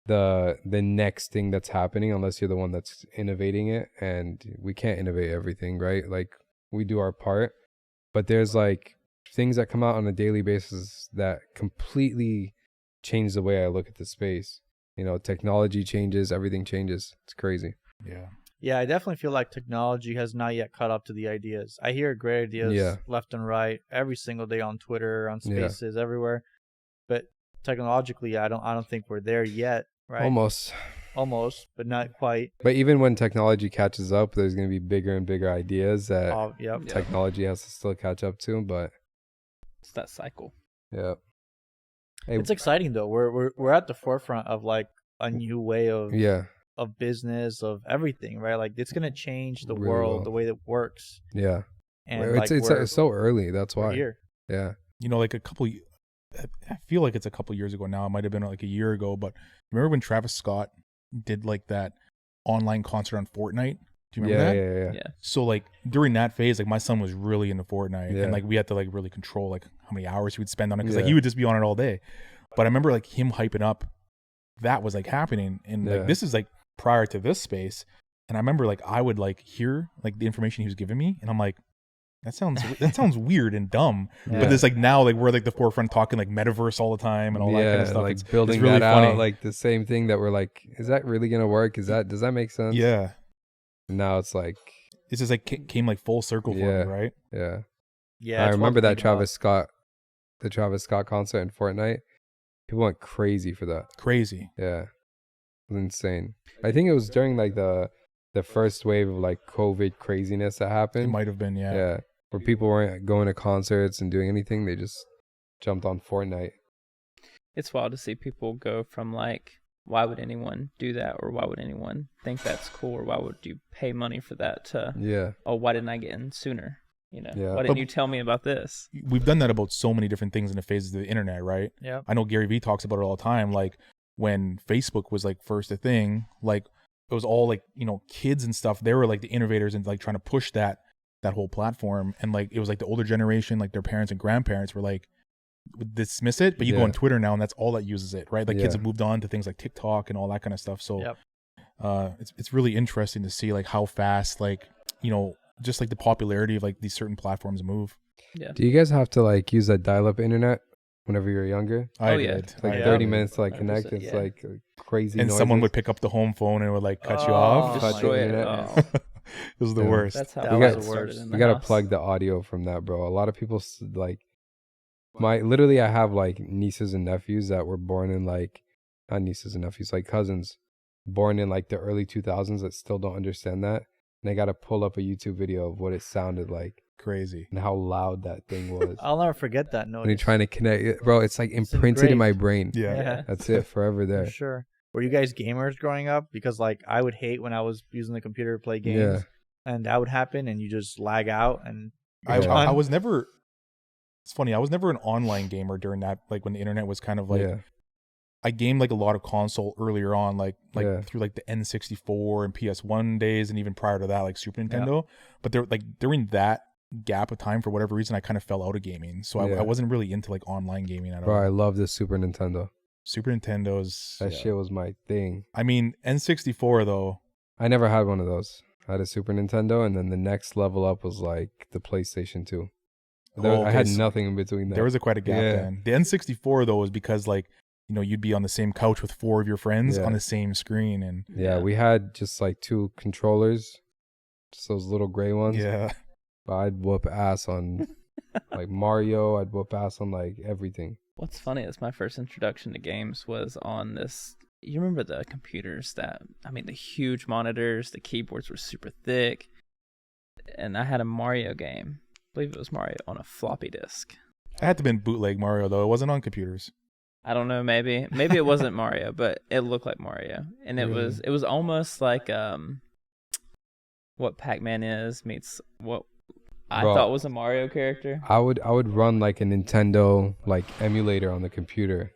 the next thing that's happening unless you're the one that's innovating it. And we can't innovate everything, right? Like we do our part, but there's like things that come out on a daily basis that completely change the way I look at the space. Technology changes, everything changes. It's crazy. Yeah, I definitely feel like technology has not yet caught up to the ideas. I hear great ideas left and right every single day on Twitter, on Spaces, everywhere. But technologically, I don't think we're there yet, right? Almost, but not quite. But even when technology catches up, there's going to be bigger and bigger ideas that technology has to still catch up to. But it's that cycle. Yeah. Hey, it's exciting though. We're at the forefront of like a new way of business, of everything, right? Like it's gonna change the world, the way that works. Yeah. And it's so early. That's why. Here. Yeah. Like I feel like it's a couple years ago now. It might have been like a year ago, but remember when Travis Scott did like that online concert on Fortnite? Do you remember that? Yeah. So like during that phase, like my son was really into Fortnite, and like we had to like really control like how many hours he would spend on it because like he would just be on it all day. But I remember like him hyping up that was like happening, and like this is like prior to this space, and I remember like I would like hear like the information he was giving me, and I'm like, that sounds weird and dumb. But it's like now like we're like the forefront talking like metaverse all the time and all that kind of stuff. Like it's building it's really that funny. out, like the same thing that we're like, is that really gonna work? Does that make sense? Yeah. And now it's like it's just like came like full circle for me, right? Yeah. I remember that Travis Scott concert in Fortnite. People went crazy for that. Crazy. Yeah. It was insane. I think it was during like the first wave of like COVID craziness that happened. It might have been, Yeah. Where people weren't going to concerts and doing anything. They just jumped on Fortnite. It's wild to see people go from like, why would anyone do that? Or why would anyone think that's cool? Or why would you pay money for that to, oh, why didn't I get in sooner? Why didn't you tell me about this? We've done that about so many different things in the phases of the internet, right? Yeah. I know Gary Vee talks about it all the time. Like when Facebook was like first a thing, like it was all like, kids and stuff. They were like the innovators and like trying to push that that whole platform, and like it was like the older generation, like their parents and grandparents were like would dismiss it, but you go on Twitter now and that's all that uses it, right? Like kids have moved on to things like TikTok and all that kind of stuff. So it's really interesting to see like how fast, like, you know, just like the popularity of like these certain platforms move. Yeah. Do you guys have to like use that dial-up internet whenever you're younger? I yeah. did. It's like I 30 did. minutes to like connect. 100%, It's yeah. like crazy And noises. someone would pick up the home phone and would like cut you Oh, off. Cut Destroy the it. internet. Oh, It was the Yeah. worst. that's how That it was got the started worst. in You the gotta house. plug the audio from that, bro. A lot of people like literally I have like nieces and nephews that were born in like, not nieces and nephews, like cousins born in like the early 2000s that still don't understand that. And they got to pull up a YouTube video of what it sounded like Crazy. and how loud that thing was. I'll never forget that When you're noise. trying to connect it, bro, it's like It's imprinted in my engraved. brain. Yeah. Yeah. That's it forever For there. sure. Were you guys gamers growing up? Because like I would hate when I was using the computer to play games, and that would happen, and you just lag out. And I Yeah. was never. It's funny. I was never an online gamer during that, like when the internet was kind of like. Yeah. I gamed like a lot of console earlier on, like Yeah. through like the N64 and PS1 days, and even prior to that, like Super Nintendo. But there, like during that gap of time, for whatever reason, I kind of fell out of gaming, so Yeah. I wasn't really into like online gaming at Bro, all. I love this Super Nintendo. Super Nintendo's. That shit was my thing. I mean, N64 though. I never had one of those. I had a Super Nintendo, and then the next level up was like the PlayStation 2. I had nothing in between that. There was quite a gap Yeah. then. The N64 though was because like, you know, you'd be on the same couch with 4 of your friends Yeah. on the same screen, and Yeah, we had just like 2 controllers, just those little gray ones. yeah, But I'd whoop ass on like Mario. I'd whoop ass on like everything. What's funny is my first introduction to games was on this. You remember the computers that, I mean, the huge monitors, the keyboards were super thick. And I had a Mario game. I believe it was Mario on a floppy disk. it had to have been bootleg Mario though. It wasn't on computers. I don't know, maybe it wasn't Mario, but it looked like Mario. And it was almost like what Pac-Man is meets what I Bro, thought was a Mario character. I would run like a Nintendo like emulator on the computer.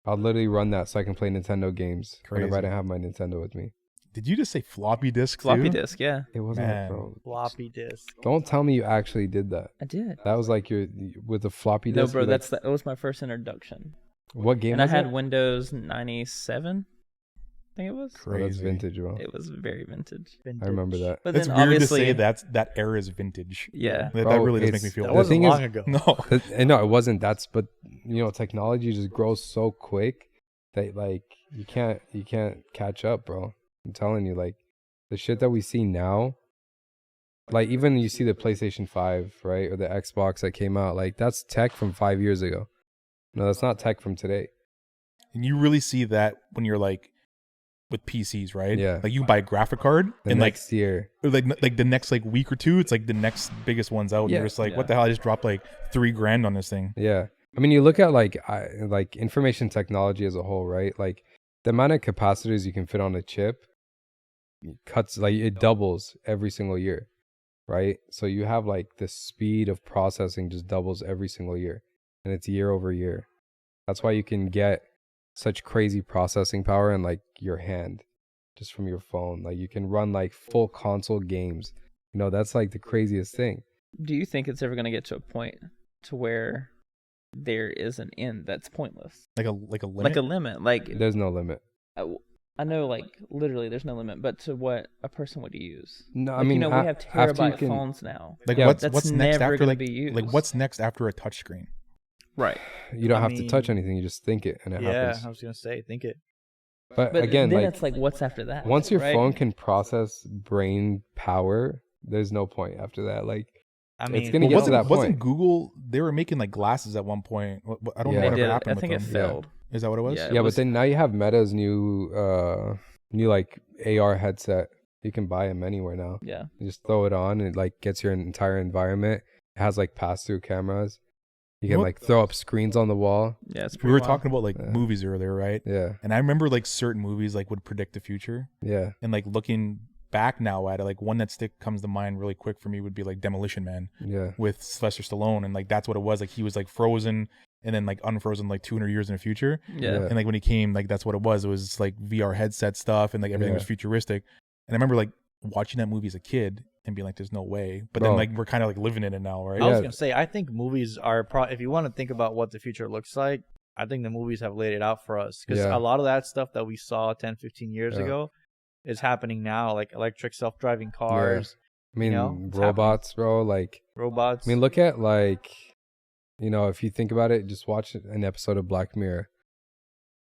I'd literally run that so I can play Nintendo games whenever I Crazy. didn't have my Nintendo with me. Did you just say floppy disk? Floppy too? disk, yeah. It wasn't, Man. bro. floppy disk. Don't tell me you actually did that. I did. That was like your with the floppy No, disk. bro, you, like, that was my first introduction. what game And I was had it? Windows 97, I think it was. Oh, that's Crazy. vintage, bro. It was very vintage. I remember that. But It's then weird to obviously, say that era is vintage. yeah. That Bro, really does make it's- me feel That The old. wasn't thing is- long ago. No. No, it wasn't. But you know, technology just grows so quick that like you can't catch up, bro. I'm telling you, like the shit that we see now, like even you see the PlayStation 5, right, or the Xbox that came out, like that's tech from 5 years ago. No, that's not tech from today. And you really see that when you're like with PCs, right? Yeah. Like you buy a graphic card The and next year, like the next like week or two, it's like the next biggest one's out. And Yeah. you're just like, Yeah. what the hell? I just dropped like $3,000 on this thing. yeah. I mean, you look at like information technology as a whole, right? Like the amount of capacitors you can fit on a chip cuts, like it doubles every single year, right? So you have like the speed of processing just doubles every single year, and it's year over year. That's why you can get such crazy processing power in like your hand, just from your phone. Like you can run like full console games. You know, that's like the craziest thing. Do you think it's ever going to get to a point to where there is an end that's pointless? Like a limit. Like a limit. Like There's no limit. I know, like literally, there's no limit, but to what a person would use. No, Like, I mean, you know, we have after you terabyte can, phones now. Like Yeah, what's that's next never after gonna like be used. like what's next after a touch screen? Right. you don't I have to touch mean, anything. You just think it, and it Yeah, happens. I was gonna say, think it. But But again, then like it's like, what's after that? once your right? phone can process brain power, there's no point after that. Like I mean, It's gonna get to that wasn't point. Google? They were making like glasses at one point. I don't Yeah. know They whatever did. happened I with think it them. failed. Is that what it was? Yeah. yeah, but was- then now you have Meta's new like AR headset. You can buy them anywhere now. Yeah. You just throw it on, and it like gets your entire environment. It has like pass-through cameras. You can What? like throw up screens on the wall. Yeah. It's We pretty were wild. talking about like Yeah. movies earlier, right? Yeah, And I remember like certain movies like would predict the future, yeah, and like looking back now at it, like one that comes to mind really quick for me would be like Demolition Man yeah. with Sylvester Stallone, and like that's what it was. Like he was like frozen and then like unfrozen like 200 years in the future. Yeah. Yeah. And like when he came, like that's what it was. It was like VR headset stuff, and like everything was Yeah. futuristic. And I remember like watching that movie as a kid and being like, "There's no way." But Bro. then like we're kind of like living in it now, right? I was Yeah. gonna say, I think movies are if you want to think about what the future looks like, I think the movies have laid it out for us, because Yeah. a lot of that stuff that we saw 10, 15 years Yeah. ago is happening now, like electric self-driving cars, I mean, You know, it's robots, bro. Like, robots. I mean, look at like, if you think about it, just watch an episode of Black Mirror.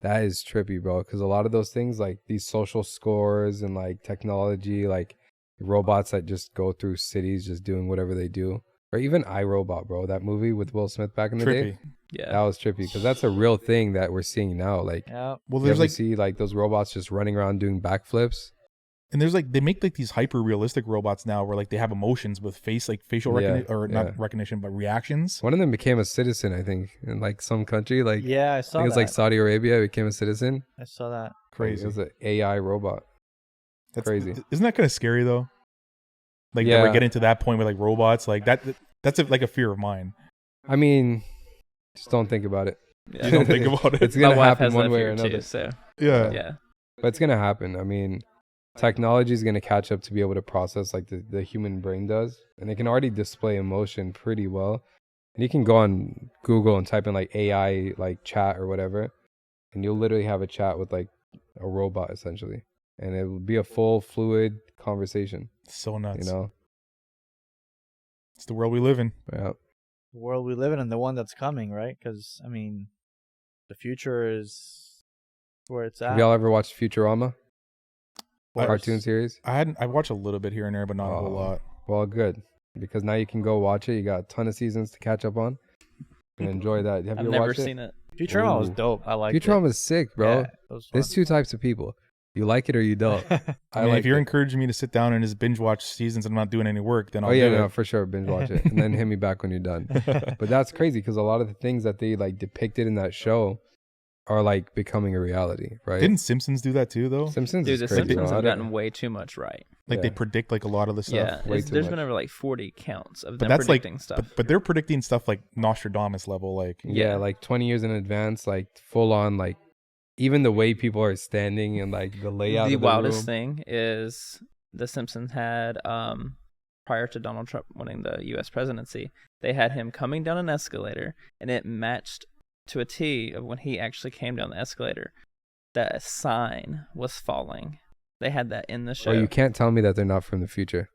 That is trippy, bro. Because a lot of those things, like these social scores and like technology, like robots that just go through cities, just doing whatever they do, or even iRobot, bro. That movie with Will Smith back in the day, Trippy. Yeah. that was trippy because that's a real thing that we're seeing now. Like, yeah. Well, you there's ever like, see like those robots just running around doing backflips. and there's like they make like these hyper realistic robots now, where like they have emotions with facial Yeah, recognition, or yeah. not recognition, but reactions. One of them became a citizen, I think, in like some country. Like, Yeah, I I saw think it's that. like Saudi Arabia became a citizen. I saw that. Like, Crazy. it was an AI robot. Crazy. Isn't that kind of scary though? Like that Yeah. we're getting to that point with like robots, like that. That's like a fear of mine. I mean, just don't think about it. Yeah. You don't think about it. It's My gonna wife happen has one that way fear or another. too, so Yeah. yeah. But it's gonna happen. I mean, technology is gonna catch up to be able to process like the human brain does, and it can already display emotion pretty well. And you can go on Google and type in like AI like chat or whatever, and you'll literally have a chat with like a robot essentially, and it will be a full fluid conversation. So nuts. You know? It's the world we live in. Yeah. The world we live in and the one that's coming, right? Because, I mean, the future is where it's at. Have y'all ever watched Futurama? I- Cartoon series? I watched a little bit here and there, but not a whole Oh. lot. Well, good. Because now you can go watch it. You got a ton of seasons to catch up on. And enjoy that. Have I've you never watched seen it. Futurama was Ooh. dope. I like Futurama is sick, bro. Yeah, it was There's two types of people. You like it or you don't. I mean, like if you're it. encouraging me to sit down and just binge watch seasons and I'm not doing any work, then I'll Oh yeah, do no, it. for sure, binge watch it and then hit me back when you're done. But that's crazy because a lot of the things that they like depicted in that show are like becoming a reality, right? Didn't Simpsons do that too, though? Simpsons Dude, is The crazy. Simpsons bro. I have don't- gotten way too much right. Like they Yeah. predict like a lot of the stuff. Yeah, way too there's been much. over like 40 counts of But them that's like, predicting stuff. but they're predicting stuff like Nostradamus level, like yeah, Yeah. like 20 years in advance, like full on, like even the way people are standing and like the layout. The of the wildest room. thing is The Simpsons had prior to Donald Trump winning the U.S. presidency, they had him coming down an escalator, and it matched to a T of when he actually came down the escalator. That sign was falling. They had that in the show. Well, you can't tell me that they're not from the future.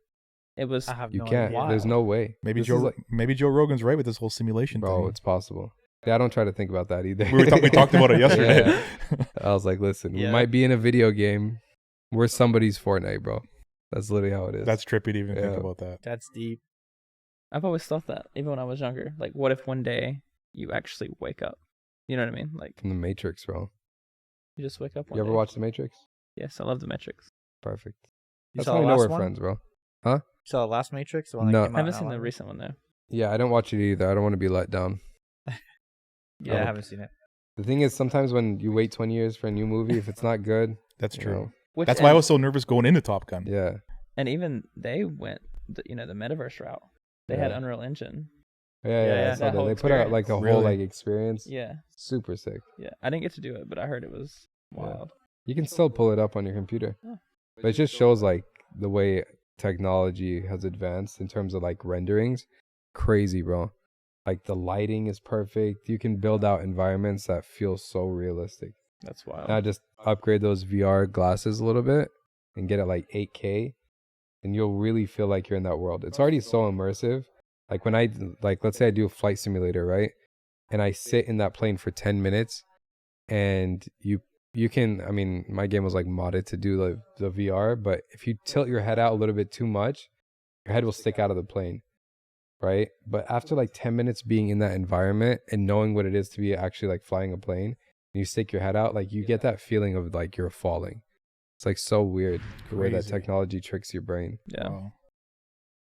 It was I have You no can't. idea. There's no way. maybe This Joe is like- maybe Joe Rogan's right with this whole simulation bro, thing. it's possible. Yeah, I don't try to think about that either. We talked about it yesterday. Yeah. I was like, listen, we Yeah. might be in a video game. We're somebody's Fortnite, bro. That's literally how it is. That's trippy to even think Yeah. about that. That's deep. I've always thought that, even when I was younger. Like, what if one day you actually wake up? You know what I mean? Like, from the Matrix, bro. you just wake up one You ever day. watch the Matrix? Yes, I love The Matrix. Perfect. You That's saw how the I know last we're one? friends, bro. You saw the last Matrix? The one that No. came I out haven't not seen the long recent one, though. Yeah, I don't watch it either. I don't want to be let down. ago? Yeah, Oh. I haven't seen it. The thing is, sometimes when you wait 20 years for a new movie, if it's not good, That's you true. know, Which, That's why I was so nervous going into Top Gun. yeah. And even they went, the metaverse route. They had Yeah. Unreal Engine. Yeah, Yeah, I yeah. saw That that. whole They put out like a experience. whole Really? like experience. Yeah, Super sick. yeah. I didn't get to do it, but I heard it was wild. You can still pull it up on your computer. Oh. But it just shows like the way technology has advanced in terms of like renderings. Crazy, bro. Like the lighting is perfect. You can build out environments that feel so realistic. That's wild. Now just upgrade those VR glasses a little bit and get it like 8K, and you'll really feel like you're in that world. It's already so immersive. Like when let's say I do a flight simulator, right? And I sit in that plane for 10 minutes and you can, I mean, my game was like modded to do the VR, but if you tilt your head out a little bit too much, your head will stick out of the plane, right? But after like 10 minutes being in that environment and knowing what it is to be actually like flying a plane, and you stick your head out, like you get that feeling of like you're falling. It's like so weird the way that Crazy. technology tricks your brain. Yeah. Wow.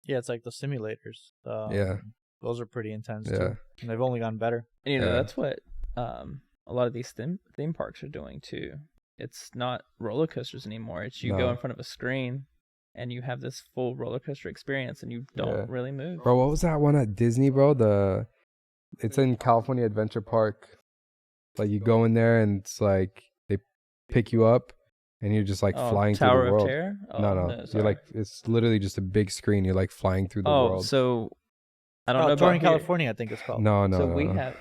Yeah, it's like the simulators. Yeah. Those are pretty intense Yeah. too. And they've only gotten better. And Yeah. that's what a lot of these theme parks are doing too. It's not roller coasters anymore. It's you go No. in front of a screen and you have this full roller coaster experience and you don't Yeah. really move. Bro, what was that one at Disney, bro? It's in California Adventure Park. Like you go in there and it's like they pick you up and you're just like Oh, flying through Tower the of world. Terror? Oh, No, sorry. you're like, it's literally just a big screen. You're like flying through the Oh, world. so I don't know about Touring here. California, I think it's called. No, So no, we no. have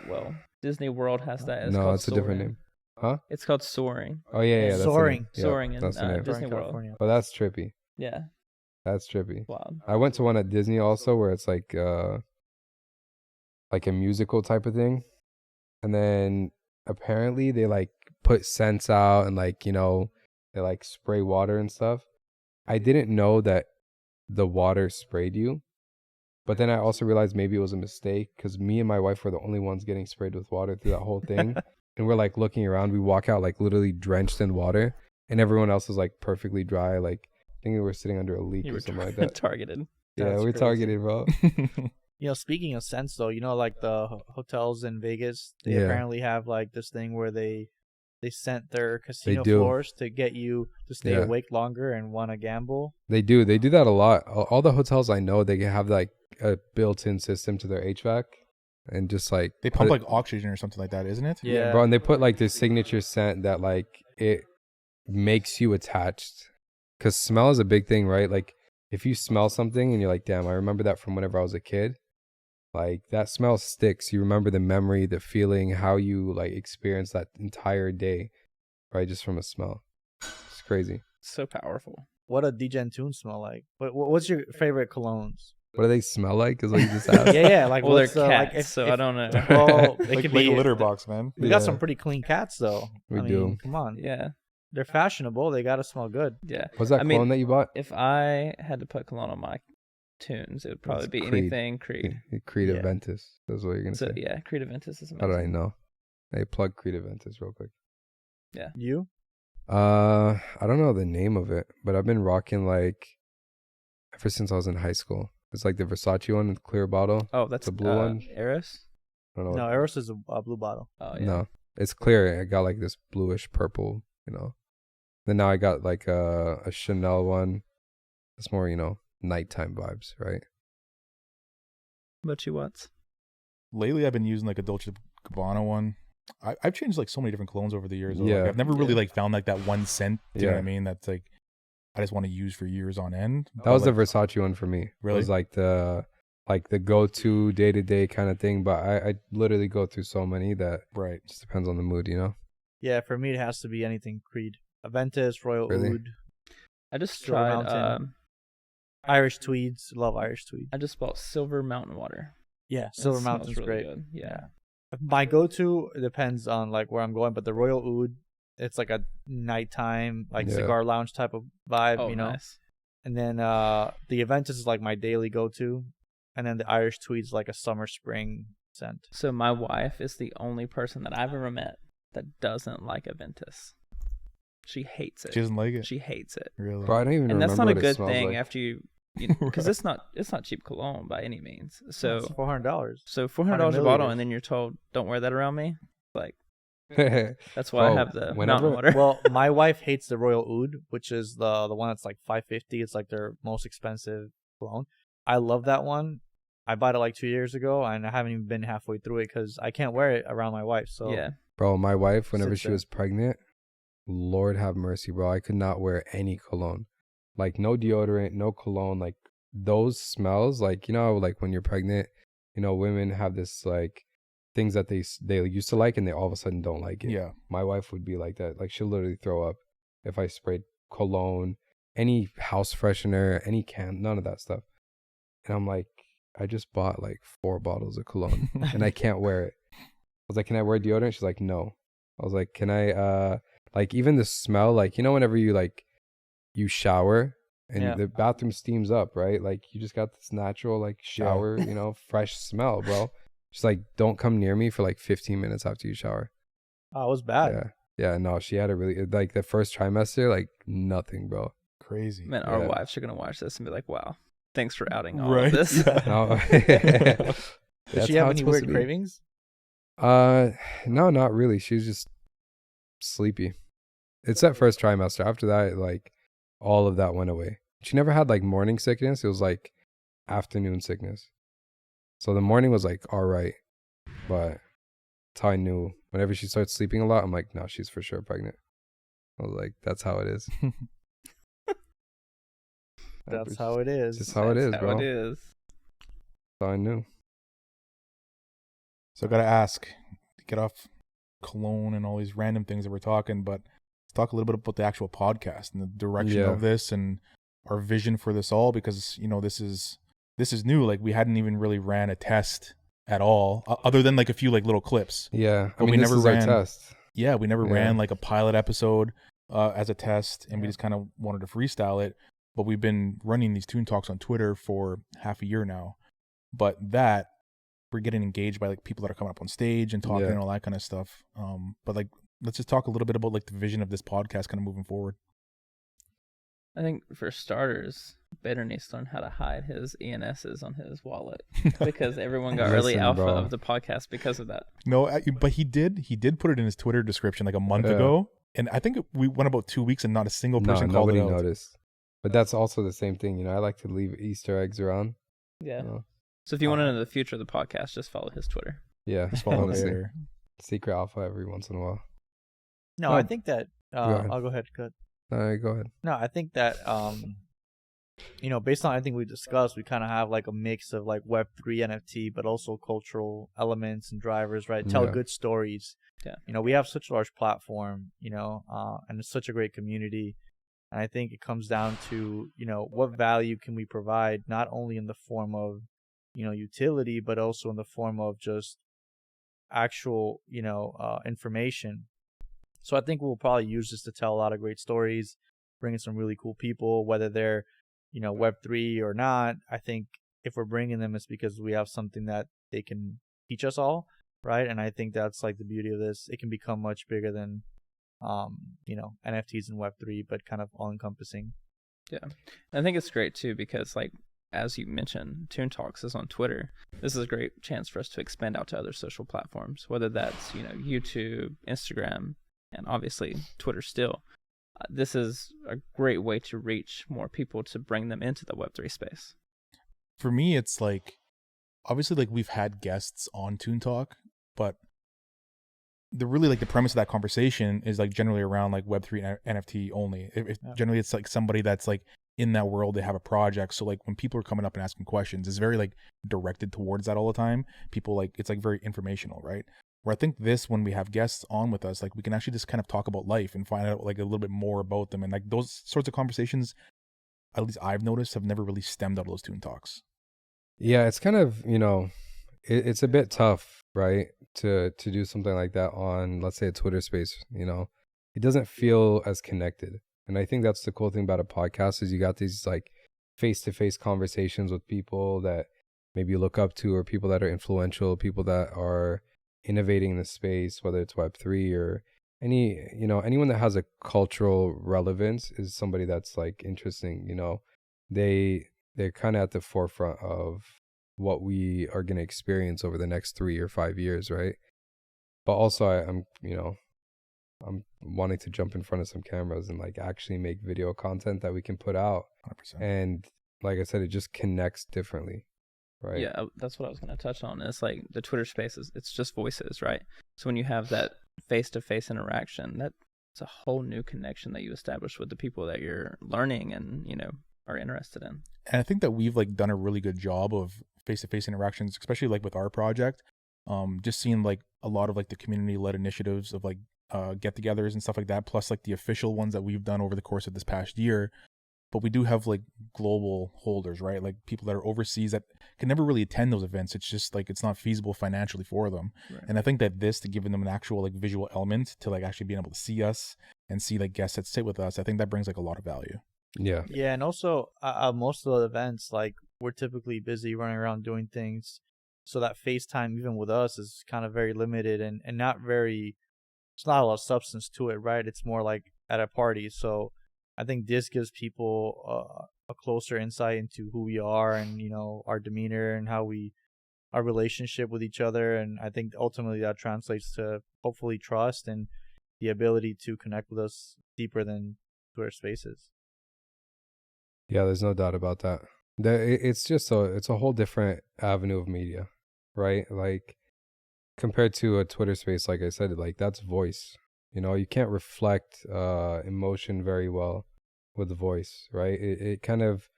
Disney World has that. It's No, called it's a different Soaring. name. Huh? It's called Soaring. Oh yeah, that's Soaring. the name. Soaring Yeah, in that's the name. Disney Touring World. California. Oh, that's trippy. Yeah, That's trippy. wild. I went to one at Disney also where it's like a musical type of thing, and then apparently they like put scents out and like, you know, they like spray water and stuff. I didn't know that the water sprayed you, but then I also realized maybe it was a mistake because me and my wife were the only ones getting sprayed with water through that whole thing. And we're like looking around, we walk out like literally drenched in water, and everyone else is like perfectly dry. Like I think we were sitting under a leak You or were something like that. targeted. Yeah, That's we're crazy. targeted, bro. You know, speaking of scents, though, you know, like the hotels in Vegas, they Yeah. apparently have like this thing where they scent their casino do. floors to get you to stay Yeah. awake longer and want to gamble. They do that a lot. All the hotels I know, they have like a built-in system to their HVAC, and just like They put pump it- like oxygen or something like that, isn't it? Yeah. bro, and they put like their signature scent that like it makes you attached. Because smell is a big thing, right? Like if you smell something and you're like, damn, I remember that from whenever I was a kid. Like that smell sticks. You remember the memory, the feeling, how you like experienced that entire day, right? Just from a smell. It's crazy. So powerful. What does Degen Toonz smell like? What's your favorite colognes? What do they smell like? Is what you just asked. Yeah, like Well, they're what's cats, like so I don't know. Well, it Like, could like be a litter box, man. We got Yeah. some pretty clean cats though. We I mean, do. Come on, Yeah, they're fashionable. They gotta smell good. yeah. What's that I mean, cologne that you bought? If I had to put cologne on my tunes, it would probably It's be Creed. anything Creed. Creed Yeah. Aventus. That's what you're gonna So say. yeah, Creed Aventus is How amazing. did I know? Hey, plug Creed Aventus real quick. You? I don't know the name of it, but I've been rocking like ever since I was in high school. It's like the Versace one, the clear bottle. Oh, that's The blue one? Eros. I don't know. No, what- Eros is a blue bottle. Oh yeah. No, it's clear. I got like this bluish purple, you know. Then now I got like a Chanel one. It's more, you know, nighttime vibes, right? But you what? Lately, I've been using like a Dolce & Gabbana one. I've changed like so many different colognes over the years. though. Like, Yeah. I've never really Yeah. like found like that one scent. Do you know Yeah. what I mean? That's like I just want to use for years on end. That was like, the Versace one for me. Really? It was like the go-to day-to-day kind of thing. But I literally go through so many that right. it just depends on the mood, you know. Yeah, for me it has to be anything Creed. Aventus, Royal Really? Oud, I just Silver tried. Mountain. Irish Tweeds. Love Irish Tweed. I just bought Silver Mountain Water. Yeah, It Silver smells Mountain's really great. good. Yeah. My go-to depends on like where I'm going, but the Royal Oud, it's like a nighttime, like Yeah. cigar lounge type of vibe, Oh, you know. nice. And then the Aventus is like my daily go-to, and then the Irish Tweed's like a summer spring scent. So my wife is the only person that I've ever met that doesn't like Aventus. She hates it. She doesn't like it. She hates it. Really. Bro, I don't even And remember that's not a what it good smells thing like. after you because it's not cheap cologne by any means. So It's $400. so $400 a bottle, milliliters. and then you're told don't wear that around me. Like That's that's why I Oh, have the whenever- mountain water. Well, my wife hates the Royal Oud, which is the one that's like $550. It's like their most expensive cologne. I love that one. I bought it like 2 years ago, and I haven't even been halfway through it because I can't wear it around my wife. So yeah. Bro, my wife, whenever Sits she there. was pregnant, Lord have mercy, bro. I could not wear any cologne. Like, no deodorant, no cologne. Like, those smells, like, you know, like when you're pregnant, you know, women have this, like, things that they used to like and they all of a sudden don't like it. Yeah. My wife would be like that. Like, she'll literally throw up if I sprayed cologne, any house freshener, any can, none of that stuff. And I'm like, I just bought like 4 bottles of cologne and I can't wear it. I was like, can I wear deodorant? She's like, no. I was like, can I, like, even the smell, like, you know, whenever you, like, you shower and Yeah. the bathroom steams up, right? Like, you just got this natural, like, shower, you know, fresh smell, bro. She's like, don't come near me for, like, 15 minutes after you shower. oh, it was bad. Yeah. Yeah, no, she had a really, like, the first trimester, like, nothing, bro. Crazy. Man, our Yeah. wives are gonna watch this and be like, "Wow, thanks for outing all Right. of this." Yeah. No. Does That's she have how it's any supposed weird to be. cravings? No, not really. She's just sleepy. It's that first trimester. After that, like, all of that went away. She never had like morning sickness. It was like afternoon sickness. So the morning was like all right, but that's how I knew. Whenever she starts sleeping a lot, I'm like, no, she's for sure pregnant. I was like, that's how it is. That's how it is. Just how it is, That's bro. how it is. That's all I knew. So I gotta ask, get off cologne and all these random things that we're talking, but let's talk a little bit about the actual podcast and the direction Yeah. of this and our vision for this all, because this is new. Like, we hadn't even really ran a test at all, other than like a few like little clips. Yeah, But we this never is our ran- test. Yeah, we never Yeah. ran like a pilot episode as a test, and we Yeah. just kind of wanted to freestyle it. But we've been running these Toon Talks on Twitter for half a year now. But we're getting engaged by like people that are coming up on stage and talking Yeah. and all that kind of stuff. But like, let's just talk a little bit about like the vision of this podcast kind of moving forward. I think for starters, Bader needs to learn how to hide his ENSs on his wallet because everyone got early Listen, alpha bro. of the podcast because of that. No, but he did put it in his Twitter description like a month Yeah. ago. And I think we went about 2 weeks and not a single person called nobody it out. noticed. But that's also the same thing. I like to leave Easter eggs around. Yeah. you know? So if you want to know the future of the podcast, just follow his Twitter. Yeah, Just follow honestly. Bader. Secret alpha every once in a while. No, Oh, I think that. ahead. I'll go ahead. Go ahead. Go ahead. No, I think that based on everything we discussed, we kind of have like a mix of like Web3 NFT, but also cultural elements and drivers, right? Tell Yeah. good stories. Yeah. We have such a large platform, and it's such a great community. And I think it comes down to, what value can we provide, not only in the form of, utility, but also in the form of just actual, information. So I think we'll probably use this to tell a lot of great stories, bring in some really cool people, whether they're, Web3 or not. I think if we're bringing them, it's because we have something that they can teach us all, right? And I think that's like the beauty of this. It can become much bigger than, NFTs and Web3, but kind of all encompassing. Yeah. And I think it's great too because like as you mentioned, Toon Talks is on Twitter. This is a great chance for us to expand out to other social platforms, whether that's, YouTube, Instagram, and obviously Twitter still. This is a great way to reach more people to bring them into the Web3 space. For me, it's like, obviously, like, we've had guests on Toon Talk, but the premise of that conversation is like generally around like Web3 and NFT only. Generally, it's like somebody that's like in that world, they have a project. So like when people are coming up and asking questions, it's very like directed towards that all the time. People like, it's like very informational, right? Where I think this, when we have guests on with us, like we can actually just kind of talk about life and find out like a little bit more about them. And like those sorts of conversations, at least I've noticed, have never really stemmed out of those Toon Talks. Yeah, it's kind of, it's a bit tough, right? To do something like that on, let's say, a Twitter space, it doesn't feel as connected. And I think that's the cool thing about a podcast is you got these like face-to-face conversations with people that maybe you look up to, or people that are influential, people that are innovating in the space, whether it's Web3 or anyone that has a cultural relevance is somebody that's like interesting. They're kind of at the forefront of what we are going to experience over the next 3 or 5 years, right? But also I'm wanting to jump in front of some cameras and like actually make video content that we can put out. 100%. And like I said, it just connects differently, right? Yeah, that's what I was going to touch on. It's like the Twitter spaces, it's just voices, right? So when you have that face-to-face interaction, that's a whole new connection that you establish with the people that you're learning and, are interested in. And I think that we've like done a really good job of face-to-face interactions, especially like with our project. Just seeing like a lot of like the community-led initiatives of like get-togethers and stuff like that, plus like the official ones that we've done over the course of this past year. But we do have like global holders, right? Like people that are overseas that can never really attend those events. It's just like it's not feasible financially for them. Right. And I think that this, to giving them an actual like visual element to like actually being able to see us and see like guests that sit with us, I think that brings like a lot of value. Yeah. Yeah, and also most of the events, like we're typically busy running around doing things, so that FaceTime even with us is kind of very limited and not very. It's not a lot of substance to it, right? It's more like at a party. So I think this gives people a closer insight into who we are and our demeanor and our relationship with each other, and I think ultimately that translates to hopefully trust and the ability to connect with us deeper than Twitter Spaces. Yeah, there's no doubt about that. It's just it's a whole different avenue of media, right? Like compared to a Twitter space, like I said, like that's voice. You know, you can't reflect emotion very well with the voice, right? It kind of,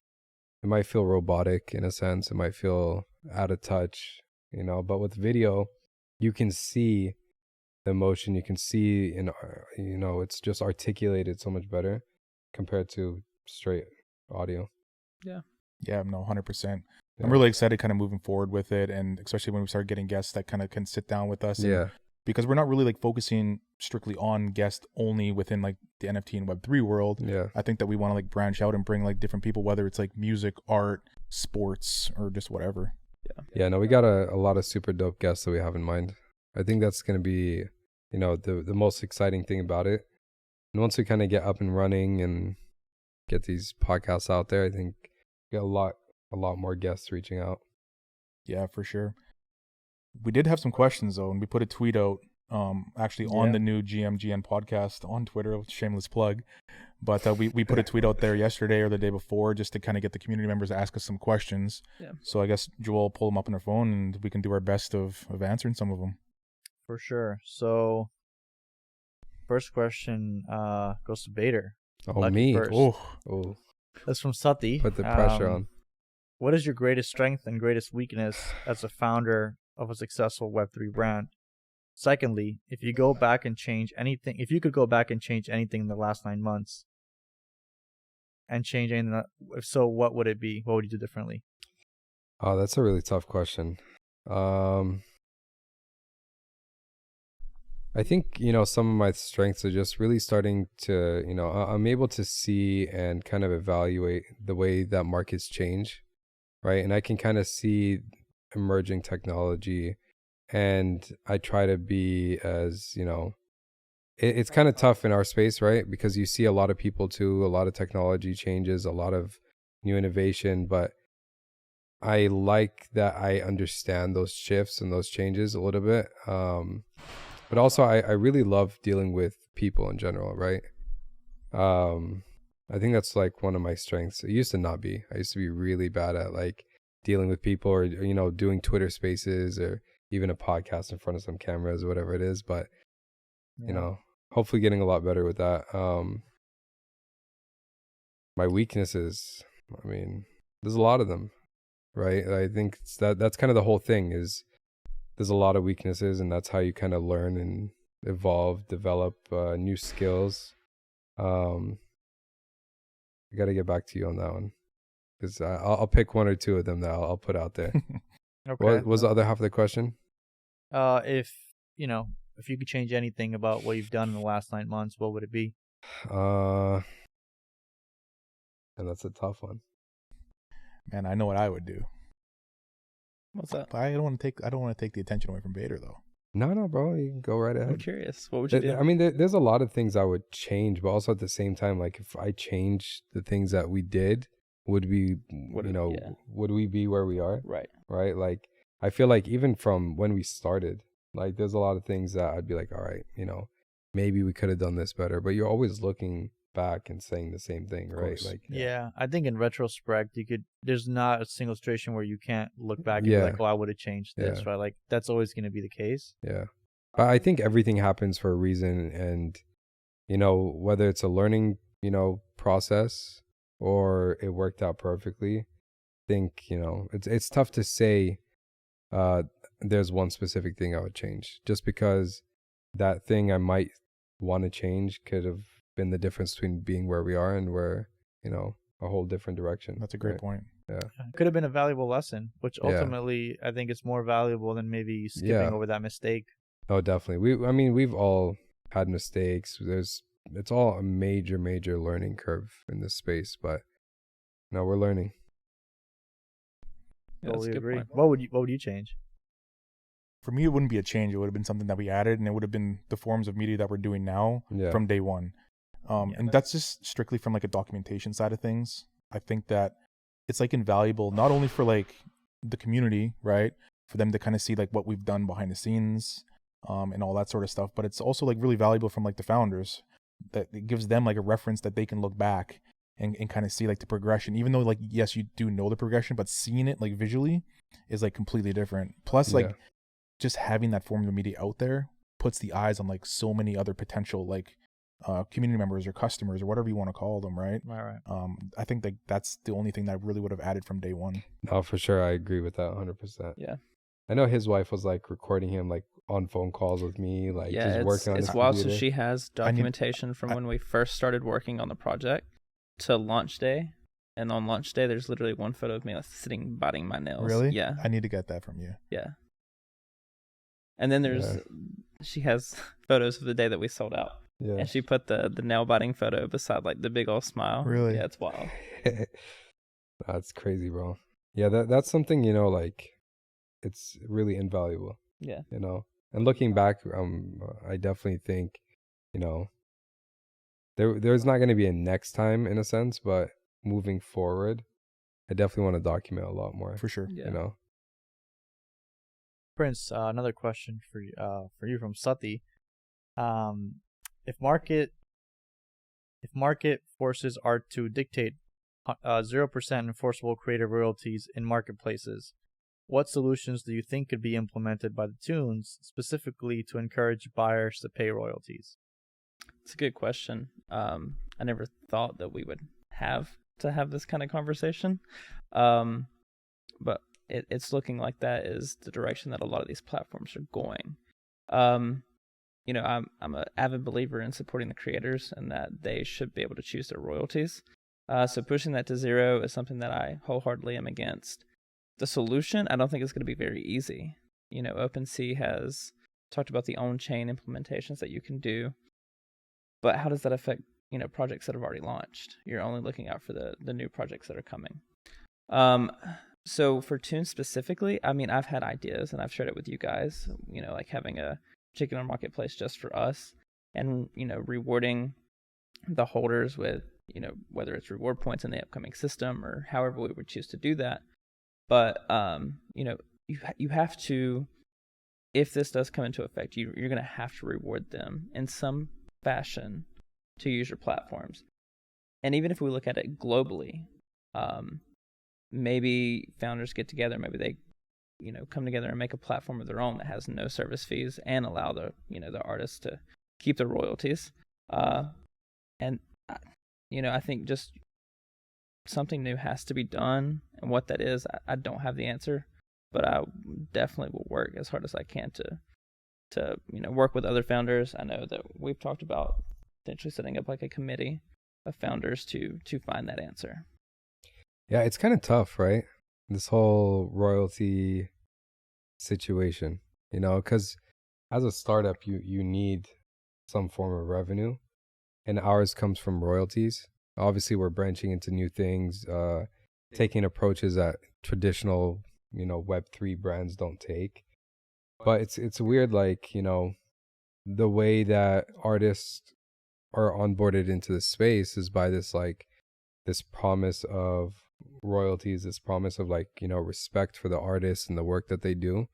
it might feel robotic in a sense. It might feel out of touch, you know, but with video, you can see the emotion, you can see, you know, it's just articulated so much better compared to straight audio. Yeah. Yeah, no, 100%. Yeah. I'm really excited kind of moving forward with it, and especially when we start getting guests that kind of can sit down with us. Yeah. Because we're not really like focusing strictly on guests only within like the NFT and Web3 world. Yeah. I think that we want to like branch out and bring like different people, whether it's like music, art, sports, or just whatever. Yeah, no, we got a lot of super dope guests that we have in mind. I think that's going to be, you know, the most exciting thing about it. And once we kind of get up and running and get these podcasts out there, I think we got a lot more guests reaching out. Yeah, for sure. We did have some questions though, and we put a tweet out actually on the new GMGN podcast on Twitter, shameless plug. But we put a tweet out there yesterday or the day before just to kind of get the community members to ask us some questions. Yeah. So I guess Joel will pull them up on their phone and we can do our best of answering some of them. For sure. So first question goes to Bader. Oh, Lucky me. First. Oh. That's from Sati. Put the pressure on. What is your greatest strength and greatest weakness as a founder of a successful Web3 brand? Secondly, if you could go back and change anything in the last 9 months and change anything, if so, what would it be? What would you do differently? Oh, that's a really tough question. I think, you know, some of my strengths are just really starting to, you know, I'm able to see and kind of evaluate the way that markets change, right? And I can kind of see emerging technology, and I try to be as, you know, it's kind of tough in our space, right? Because you see a lot of people too, a lot of technology changes, a lot of new innovation, but I like that I understand those shifts and those changes a little bit. But also I really love dealing with people in general, right? I think that's like one of my strengths. It used to not be. I used to be really bad at like dealing with people, or, you know, doing Twitter spaces or even a podcast in front of some cameras or whatever it is. But, you know, hopefully getting a lot better with that. My weaknesses, I mean, there's a lot of them, right? I think that's kind of the whole thing, is there's a lot of weaknesses, and that's how you kind of learn and evolve, develop new skills. I got to get back to you on that one, because I'll pick one or two of them that I'll put out there. Okay. What was the other half of the question? If you could change anything about what you've done in the last 9 months, what would it be? And that's a tough one. Man, I know what I would do. What's that? I don't want to take the attention away from Bader though. No, bro, you can go right ahead. I'm curious. What would you do? I mean, there's a lot of things I would change, but also at the same time, like if I change the things that we did, would we be where we are? Right. Like, I feel like even from when we started, like there's a lot of things that I'd be like, all right, you know, maybe we could have done this better, but you're always looking back and saying the same thing, right? Like, yeah, I think in retrospect, there's not a single situation where you can't look back and be like, oh, I would have changed this, right? Like, that's always going to be the case. Yeah. But I think everything happens for a reason, and, you know, whether it's a learning, you know, process or it worked out perfectly, I think, you know, it's tough to say there's one specific thing I would change, just because that thing I might want to change could have been the difference between being where we are and where, you know, a whole different direction. That's a great point. Yeah. Could have been a valuable lesson, which ultimately I think it's more valuable than maybe skipping over that mistake. Oh, definitely. We've all had mistakes. It's all a major learning curve in this space, but no, we're learning. Yeah, totally agree. What would you change? For me, it wouldn't be a change. It would have been something that we added, and it would have been the forms of media that we're doing now from day one. And that's just strictly from like a documentation side of things. I think that it's like invaluable, not only for like the community, right? For them to kind of see like what we've done behind the scenes, and all that sort of stuff. But it's also like really valuable from like the founders, that it gives them like a reference that they can look back and kind of see like the progression, even though like, yes, you do know the progression, but seeing it like visually is like completely different. Plus like just having that form of media out there puts the eyes on like so many other potential like community members or customers or whatever you want to call them, right? Right. I think that that's the only thing that I really would have added from day one. No, for sure, I agree with that 100%. Yeah. I know his wife was like recording him like on phone calls with me, like Yeah, just working on it's his wild. So computer. she has documentation from when we first started working on the project to launch day. And on launch day, there's literally one photo of me like, sitting biting my nails. Really? Yeah. I need to get that from you. Yeah. And then there's she has photos of the day that we sold out. Yeah. And she put the nail biting photo beside like the big old smile. Really? Yeah, it's wild. That's crazy, bro. Yeah, that's something, you know, like it's really invaluable, Yeah. you know. And looking back, I definitely think, you know, there's not going to be a next time in a sense, but moving forward, I definitely want to document a lot more, For sure. Yeah. you know. Prince, another question for you from Sati. If market forces are to dictate 0% enforceable creative royalties in marketplaces, what solutions do you think could be implemented by the Toonz specifically to encourage buyers to pay royalties? It's a good question. I never thought that we would have to have this kind of conversation. But it's looking like that is the direction that a lot of these platforms are going. You know, I'm an avid believer in supporting the creators and that they should be able to choose their royalties. So pushing that to 0 is something that I wholeheartedly am against. The solution, I don't think it's going to be very easy. You know, OpenSea has talked about the on-chain implementations that you can do. But how does that affect, you know, projects that have already launched? You're only looking out for the new projects that are coming. So for Toonz specifically, I mean, I've had ideas and I've shared it with you guys, you know, like having a particular marketplace just for us and, you know, rewarding the holders with, you know, whether it's reward points in the upcoming system or however we would choose to do that. But, you know, you have to, if this does come into effect, you're going to have to reward them in some fashion to use your platforms. And even if we look at it globally, maybe founders get together, maybe they, you know, come together and make a platform of their own that has no service fees and allow the, you know, the artists to keep their royalties. And, you know, I think just something new has to be done. And what that is, I don't have the answer, but I definitely will work as hard as I can to, you know, work with other founders. I know that we've talked about potentially setting up like a committee of founders to find that answer. Yeah, it's kind of tough, right? This whole royalty situation, you know, because as a startup, you need some form of revenue, and ours comes from royalties. Obviously, we're branching into new things, taking approaches that traditional, you know, Web3 brands don't take. But it's weird, like, you know, the way that artists are onboarded into the space is by this promise of royalties, this promise of like, you know, respect for the artists and the work that they do.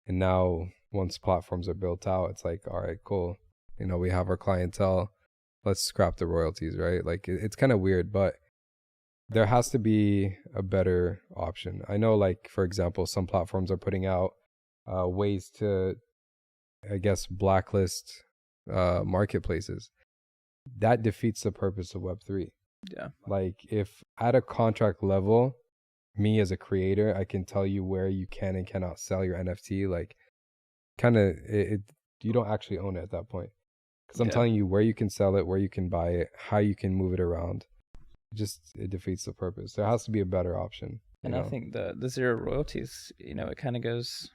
And now once platforms are built out, it's like, all right, cool, you know, we have our clientele, let's scrap the royalties, right? Like it's kind of weird, but there has to be a better option. I know, like, for example, some platforms are putting out ways to, I guess, blacklist marketplaces. That defeats the purpose of Web3. Yeah. Like, if at a contract level, me as a creator, I can tell you where you can and cannot sell your NFT, like, kind of, you don't actually own it at that point. Because I'm telling you where you can sell it, where you can buy it, how you can move it around. It defeats the purpose. There has to be a better option. And I think the 0 royalties, you know, it kind of goes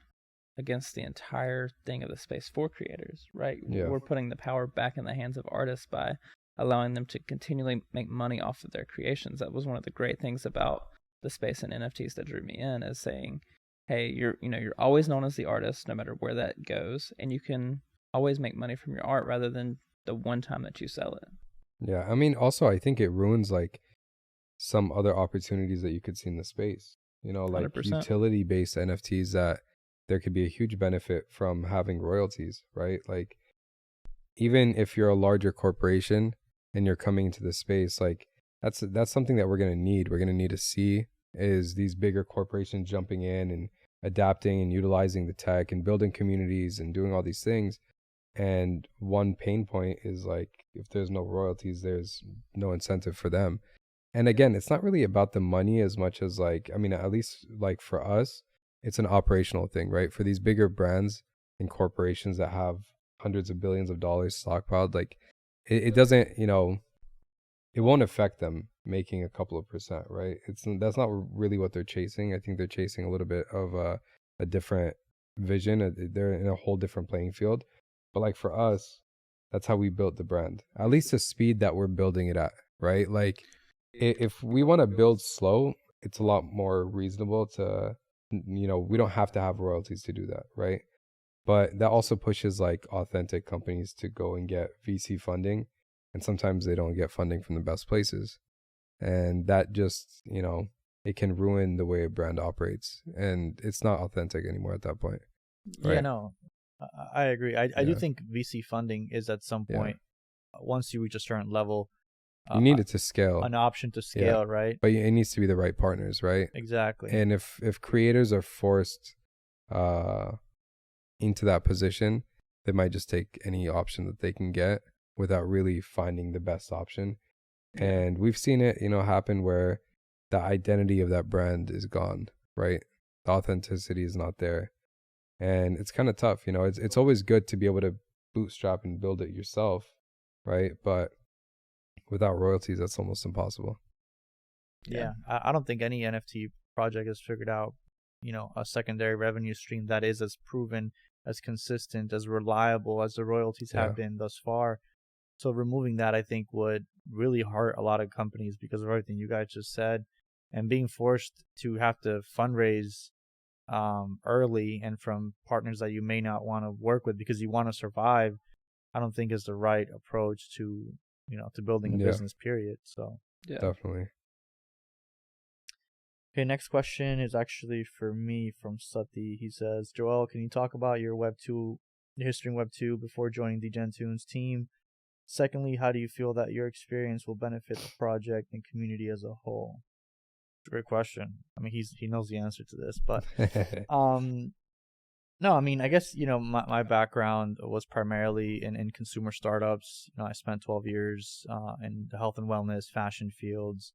against the entire thing of the space for creators, right? Yeah. We're putting the power back in the hands of artists by allowing them to continually make money off of their creations. That was one of the great things about the space and NFTs that drew me in, is saying, hey, you're always known as the artist no matter where that goes, and you can always make money from your art rather than the one time that you sell it. Yeah, I mean, also I think it ruins like some other opportunities that you could see in the space, you know, like 100%. utility based NFTs, that there could be a huge benefit from having royalties, right? Like, even if you're a larger corporation and you're coming into the space, like that's something that we're going to need. We're going to need to see is these bigger corporations jumping in and adapting and utilizing the tech and building communities and doing all these things. And one pain point is like, if there's no royalties, there's no incentive for them. And again, it's not really about the money as much as like, I mean, at least like for us, it's an operational thing, right? For these bigger brands and corporations that have hundreds of billions of dollars stockpiled, like it doesn't, you know, it won't affect them making a couple of percent, right? That's not really what they're chasing. I think they're chasing a little bit of a different vision. They're in a whole different playing field. But like for us, that's how we built the brand. At least the speed that we're building it at, right? Like if we want to build slow, it's a lot more reasonable to, you know, we don't have to have royalties to do that, right? But that also pushes like authentic companies to go and get VC funding. And sometimes they don't get funding from the best places. And that just, you know, it can ruin the way a brand operates. And it's not authentic anymore at that point. Right? Yeah, no, I agree. I do think VC funding is at some point, once you reach a certain level, you need it to scale. An option to scale, right? But it needs to be the right partners, right? Exactly. And if creators are forced into that position, they might just take any option that they can get without really finding the best option. And we've seen it, you know, happen where the identity of that brand is gone, right? The authenticity is not there. And it's kind of tough, you know. It's always good to be able to bootstrap and build it yourself, right? But without royalties, that's almost impossible. Yeah. I don't think any NFT project has figured out, you know, a secondary revenue stream that is as proven, as consistent, as reliable as the royalties have been thus far. So removing that, I think, would really hurt a lot of companies because of everything you guys just said. And being forced to have to fundraise early and from partners that you may not want to work with because you want to survive, I don't think is the right approach to, you know, to building a business, period. So definitely. Okay, next question is actually for me from Sati. He says, Joel, can you talk about your history in Web 2 before joining Degen Toonz team? Secondly, how do you feel that your experience will benefit the project and community as a whole? Great question. I mean, he knows the answer to this, but no, I mean, I guess, you know, my background was primarily in consumer startups. You know, I spent 12 years in the health and wellness, fashion fields,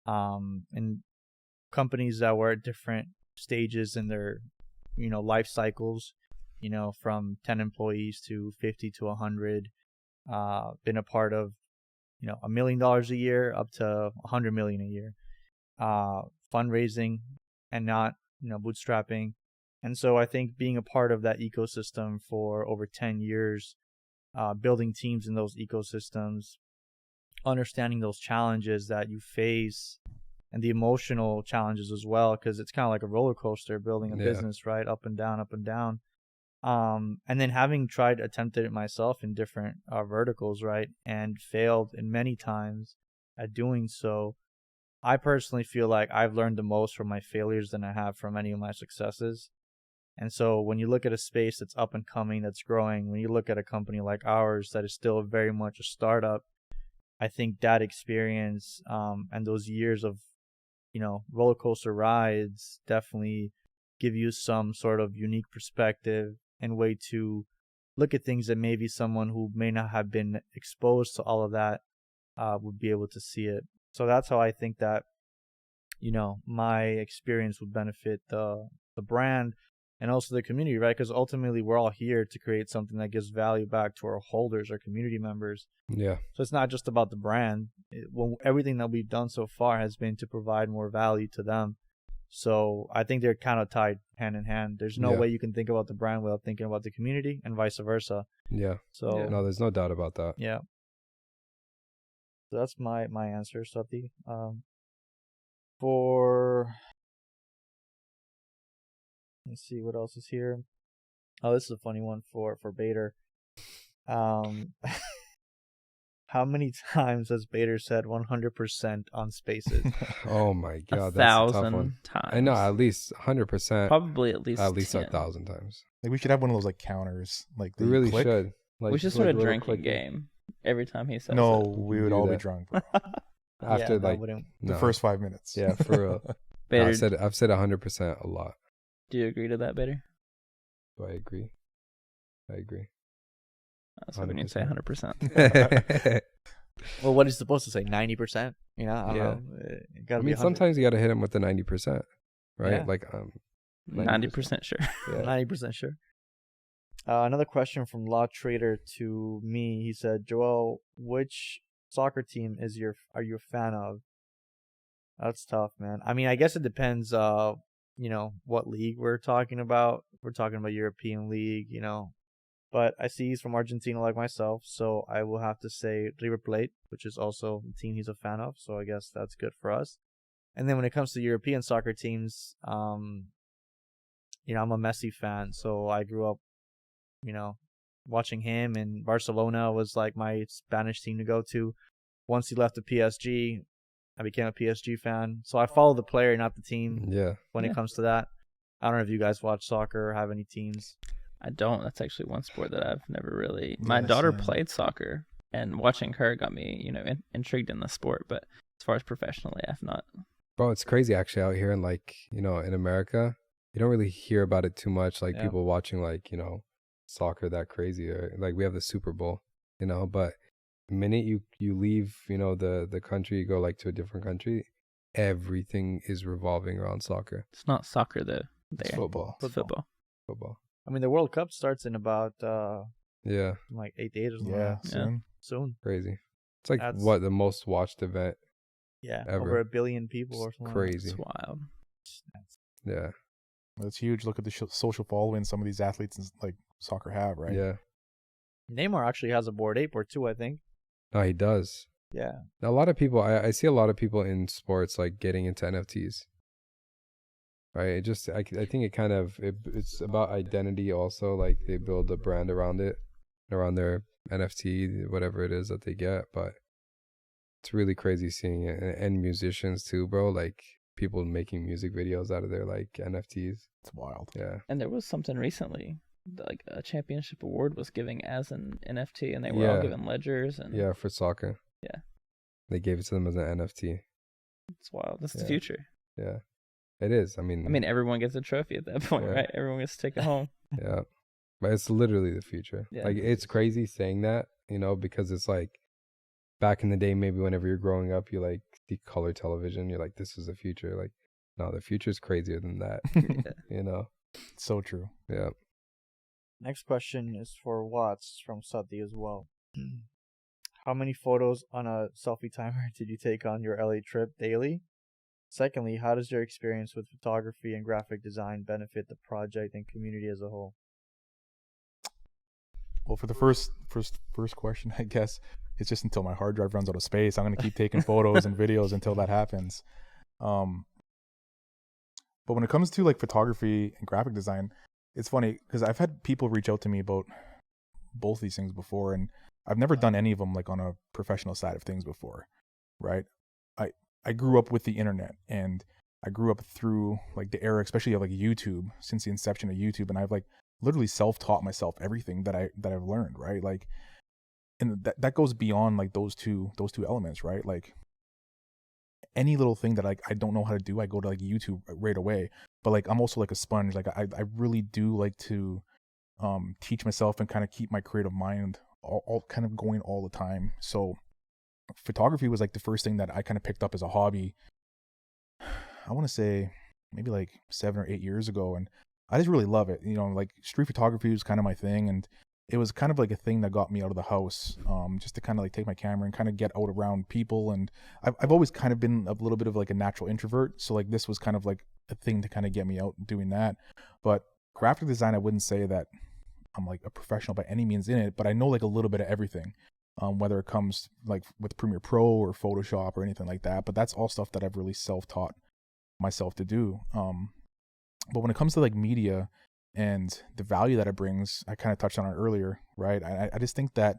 and companies that were at different stages in their, you know, life cycles, you know, from 10 employees to 50 to 100. Been a part of, you know, $1 million a year up to $100 million a year, fundraising and not, you know, bootstrapping. And so I think being a part of that ecosystem for over 10 years, building teams in those ecosystems, understanding those challenges that you face and the emotional challenges as well, because it's kind of like a roller coaster building a business, right? Up and down, up and down. And then having attempted it myself in different verticals, right, and failed in many times at doing so, I personally feel like I've learned the most from my failures than I have from any of my successes. And so when you look at a space that's up and coming, that's growing, when you look at a company like ours that is still very much a startup, I think that experience and those years of, you know, roller coaster rides definitely give you some sort of unique perspective and way to look at things that maybe someone who may not have been exposed to all of that would be able to see it. So that's how I think that, you know, my experience would benefit the brand and also the community, right? Because ultimately we're all here to create something that gives value back to our holders, our community members. Yeah. So it's not just about the brand. Everything that we've done so far has been to provide more value to them. So I think they're kind of tied hand in hand. There's no way you can think about the brand without thinking about the community and vice versa. Yeah. So no, there's no doubt about that. Yeah. So that's my answer, Sati. Let's see what else is here. Oh, this is a funny one for Bader. How many times has Bader said 100% on Spaces? Oh my God, 1,000 that's a tough one. Times. I know, at least 100%. Probably at least 1,000 times. Like we should have one of those like counters. Like we really click. should. Like, we should start a drinking game every time he says no, it. we would all be drunk. After the first 5 minutes. Yeah, for real. Bader, I've said 100% a lot. Do you agree to that, Bader? Do I agree? I agree. I was hoping you'd say 100%. Well, what is supposed to say? 90%? You know, I don't Yeah. know. It gotta I be mean, 100. sometimes you got to hit them with the 90%, right? Yeah. Like 90% sure. Yeah. 90% sure. Another question from Law Trader to me. He said, Joel, which soccer team are you a fan of? That's tough, man. I mean, I guess it depends, what league we're talking about. We're talking about European League, But I see he's from Argentina like myself, so I will have to say River Plate, which is also the team he's a fan of, so I guess that's good for us. And then when it comes to European soccer teams, I'm a Messi fan, so I grew up, watching him, and Barcelona was like my Spanish team to go to. Once he left the PSG, I became a PSG fan. So I follow the player, not the team, Yeah. when it comes to that. I don't know if you guys watch soccer or have any teams. I don't. That's actually one sport that I've never really. My daughter played soccer, and watching her got me, intrigued in the sport. But as far as professionally, I've not. Bro, it's crazy actually out here, and in America, you don't really hear about it too much. Like people watching soccer that crazy, or like we have the Super Bowl, but the minute you leave, the country, you go like to a different country, everything is revolving around soccer. It's not soccer though. It's football. It's football. I mean, the World Cup starts in about Yeah, like 8 days or something. Yeah, Soon. crazy. It's like That's- what the most watched event. Yeah, Ever. over 1 billion people or something. Crazy. It's wild. Yeah, That's huge. Look at the social following some of these athletes in, like soccer have, right? yeah. Neymar actually has a Bored Ape or two, I think. No, he does. Yeah. A lot of people, I see a lot of people in sports like getting into NFTs. Right. It just, I think it kind of, it's about identity also. Like they build a brand around it, around their NFT, whatever it is that they get. But it's really crazy seeing it. And musicians too, bro. Like people making music videos out of their like NFTs. It's wild. Yeah. And there was something recently, like a championship award was giving as an NFT, and they were all given ledgers. And Yeah, for soccer. Yeah. They gave it to them as an NFT. It's wild. That's the Yeah. future. Yeah. It is. I mean, Everyone gets a trophy at that point, Yeah. right? Everyone gets to take it home. yeah. But it's literally the future. Yeah. Like it's crazy saying that, because it's like back in the day, maybe whenever you're growing up, you like see color television, you're like, this is the future. Like, no, the future is crazier than that. So true. Yeah. Next question is for Watts from Sati as well. How many photos on a selfie timer did you take on your LA trip daily? Secondly, how does your experience with photography and graphic design benefit the project and community as a whole? Well, for the first question, I guess it's just until my hard drive runs out of space. I'm gonna keep taking photos and videos until that happens. But when it comes to like photography and graphic design, it's funny because I've had people reach out to me about both these things before, and I've never done any of them like on a professional side of things before, right? I grew up with the internet, and I grew up through like the era, especially of like YouTube, since the inception of YouTube, and I've like literally self-taught myself everything that I've learned, right? Like, and that goes beyond like those two elements, right? Like any little thing that like I don't know how to do, I go to like YouTube right away. But like I'm also like a sponge. Like I really do like to teach myself and kind of keep my creative mind all kind of going all the time. So photography was like the first thing that I kind of picked up as a hobby. I want to say maybe like 7 or 8 years ago, and I just really love it. Like street photography was kind of my thing, and it was kind of like a thing that got me out of the house, just to kind of like take my camera and kind of get out around people. And I've always kind of been a little bit of like a natural introvert, so like this was kind of like a thing to kind of get me out doing that. But graphic design, I wouldn't say that I'm like a professional by any means in it, but I know like a little bit of everything, whether it comes like with Premiere Pro or Photoshop or anything like that. But that's all stuff that I've really self-taught myself to do. But when it comes to like media and the value that it brings, I kind of touched on it earlier, right? I just think that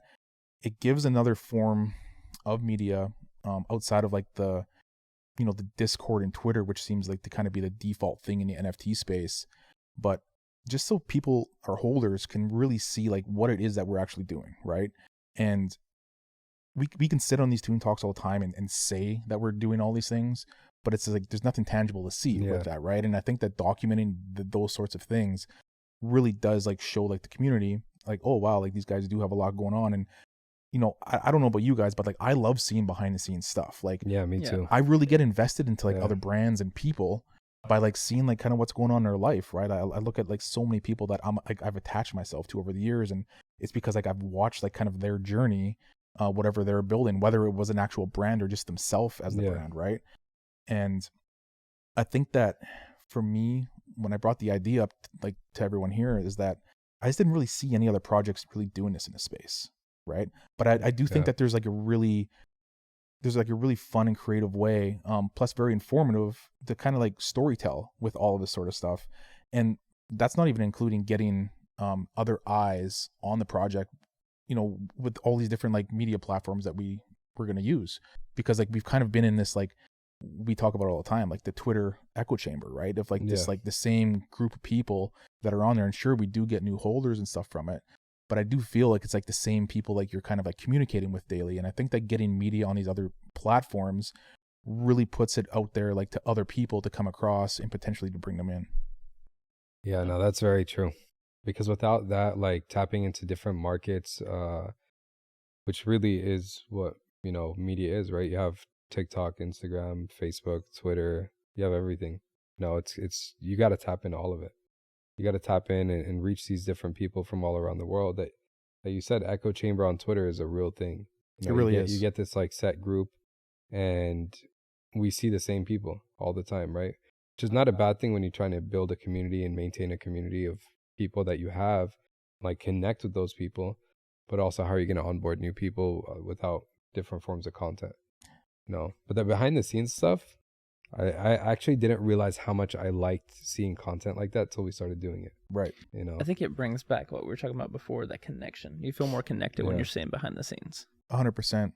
it gives another form of media outside of like the Discord and Twitter, which seems like to kind of be the default thing in the NFT space. But just so people, our holders, can really see like what it is that we're actually doing, right? And we can sit on these Toon Talks all the time and say that we're doing all these things, but it's like there's nothing tangible to see with that, right? And I think that documenting those sorts of things really does like show like the community, like, oh wow, like these guys do have a lot going on. And I don't know about you guys, but like I love seeing behind the scenes stuff. Like, Yeah, me Yeah. too. I really get invested into like Yeah. other brands and people by like seeing like kind of what's going on in their life, right? I look at like so many people that I've attached myself to over the years, and it's because like I've watched like kind of their journey, whatever they're building, whether it was an actual brand or just themselves as the Yeah. brand, right? And I think that for me, when I brought the idea up like to everyone here, is that I just didn't really see any other projects really doing this in the space, right? But I do think Yeah. that there's like a really fun and creative way, plus very informative, to kind of like storytell with all of this sort of stuff. And that's not even including getting other eyes on the project, with all these different like media platforms that we're going to use, because like we've kind of been in this, like we talk about it all the time, like the Twitter echo chamber, right? Of like this, Yeah. like the same group of people that are on there, and sure, we do get new holders and stuff from it, but I do feel like it's like the same people like you're kind of like communicating with daily. And I think that getting media on these other platforms really puts it out there like to other people to come across and potentially to bring them in. Yeah, no, that's very true. Because without that, like tapping into different markets, which really is what, media is, right? You have TikTok, Instagram, Facebook, Twitter, you have everything. No, it's you got to tap into all of it. You got to tap in and reach these different people from all around the world. That you said, echo chamber on Twitter is a real thing. It really you is. You get this like set group, and we see the same people all the time, right? Which is not a bad thing when you're trying to build a community and maintain a community of people that you have, like connect with those people, but also how are you going to onboard new people without different forms of content? But the behind the scenes stuff, I actually didn't realize how much I liked seeing content like that till we started doing it. Right. I think it brings back what we were talking about before, that connection. You feel more connected when Yeah. you're seeing behind the scenes. 100%.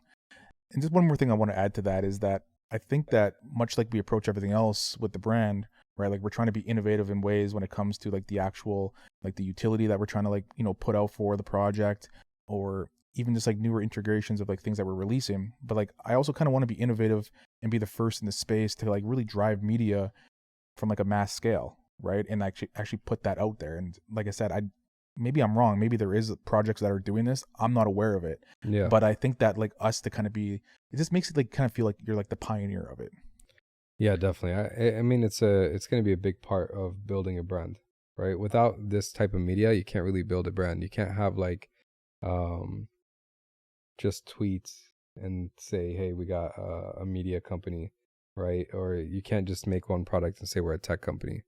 And just one more thing I want to add to that is that I think that much like we approach everything else with the brand, right? Like we're trying to be innovative in ways when it comes to like the actual, like the utility that we're trying to like, put out for the project, or even just like newer integrations of like things that we're releasing. But like, I also kind of want to be innovative and be the first in the space to like really drive media from like a mass scale, right? And actually put that out there. And like I said, maybe I'm wrong. Maybe there is projects that are doing this. I'm not aware of it. Yeah. But I think that like us to kind of be, it just makes it like kind of feel like you're like the pioneer of it. Yeah, definitely. I mean, it's going to be a big part of building a brand, right? Without this type of media, you can't really build a brand. You can't have like, just tweets and say, hey, we got a media company, right? Or you can't just make one product and say we're a tech company.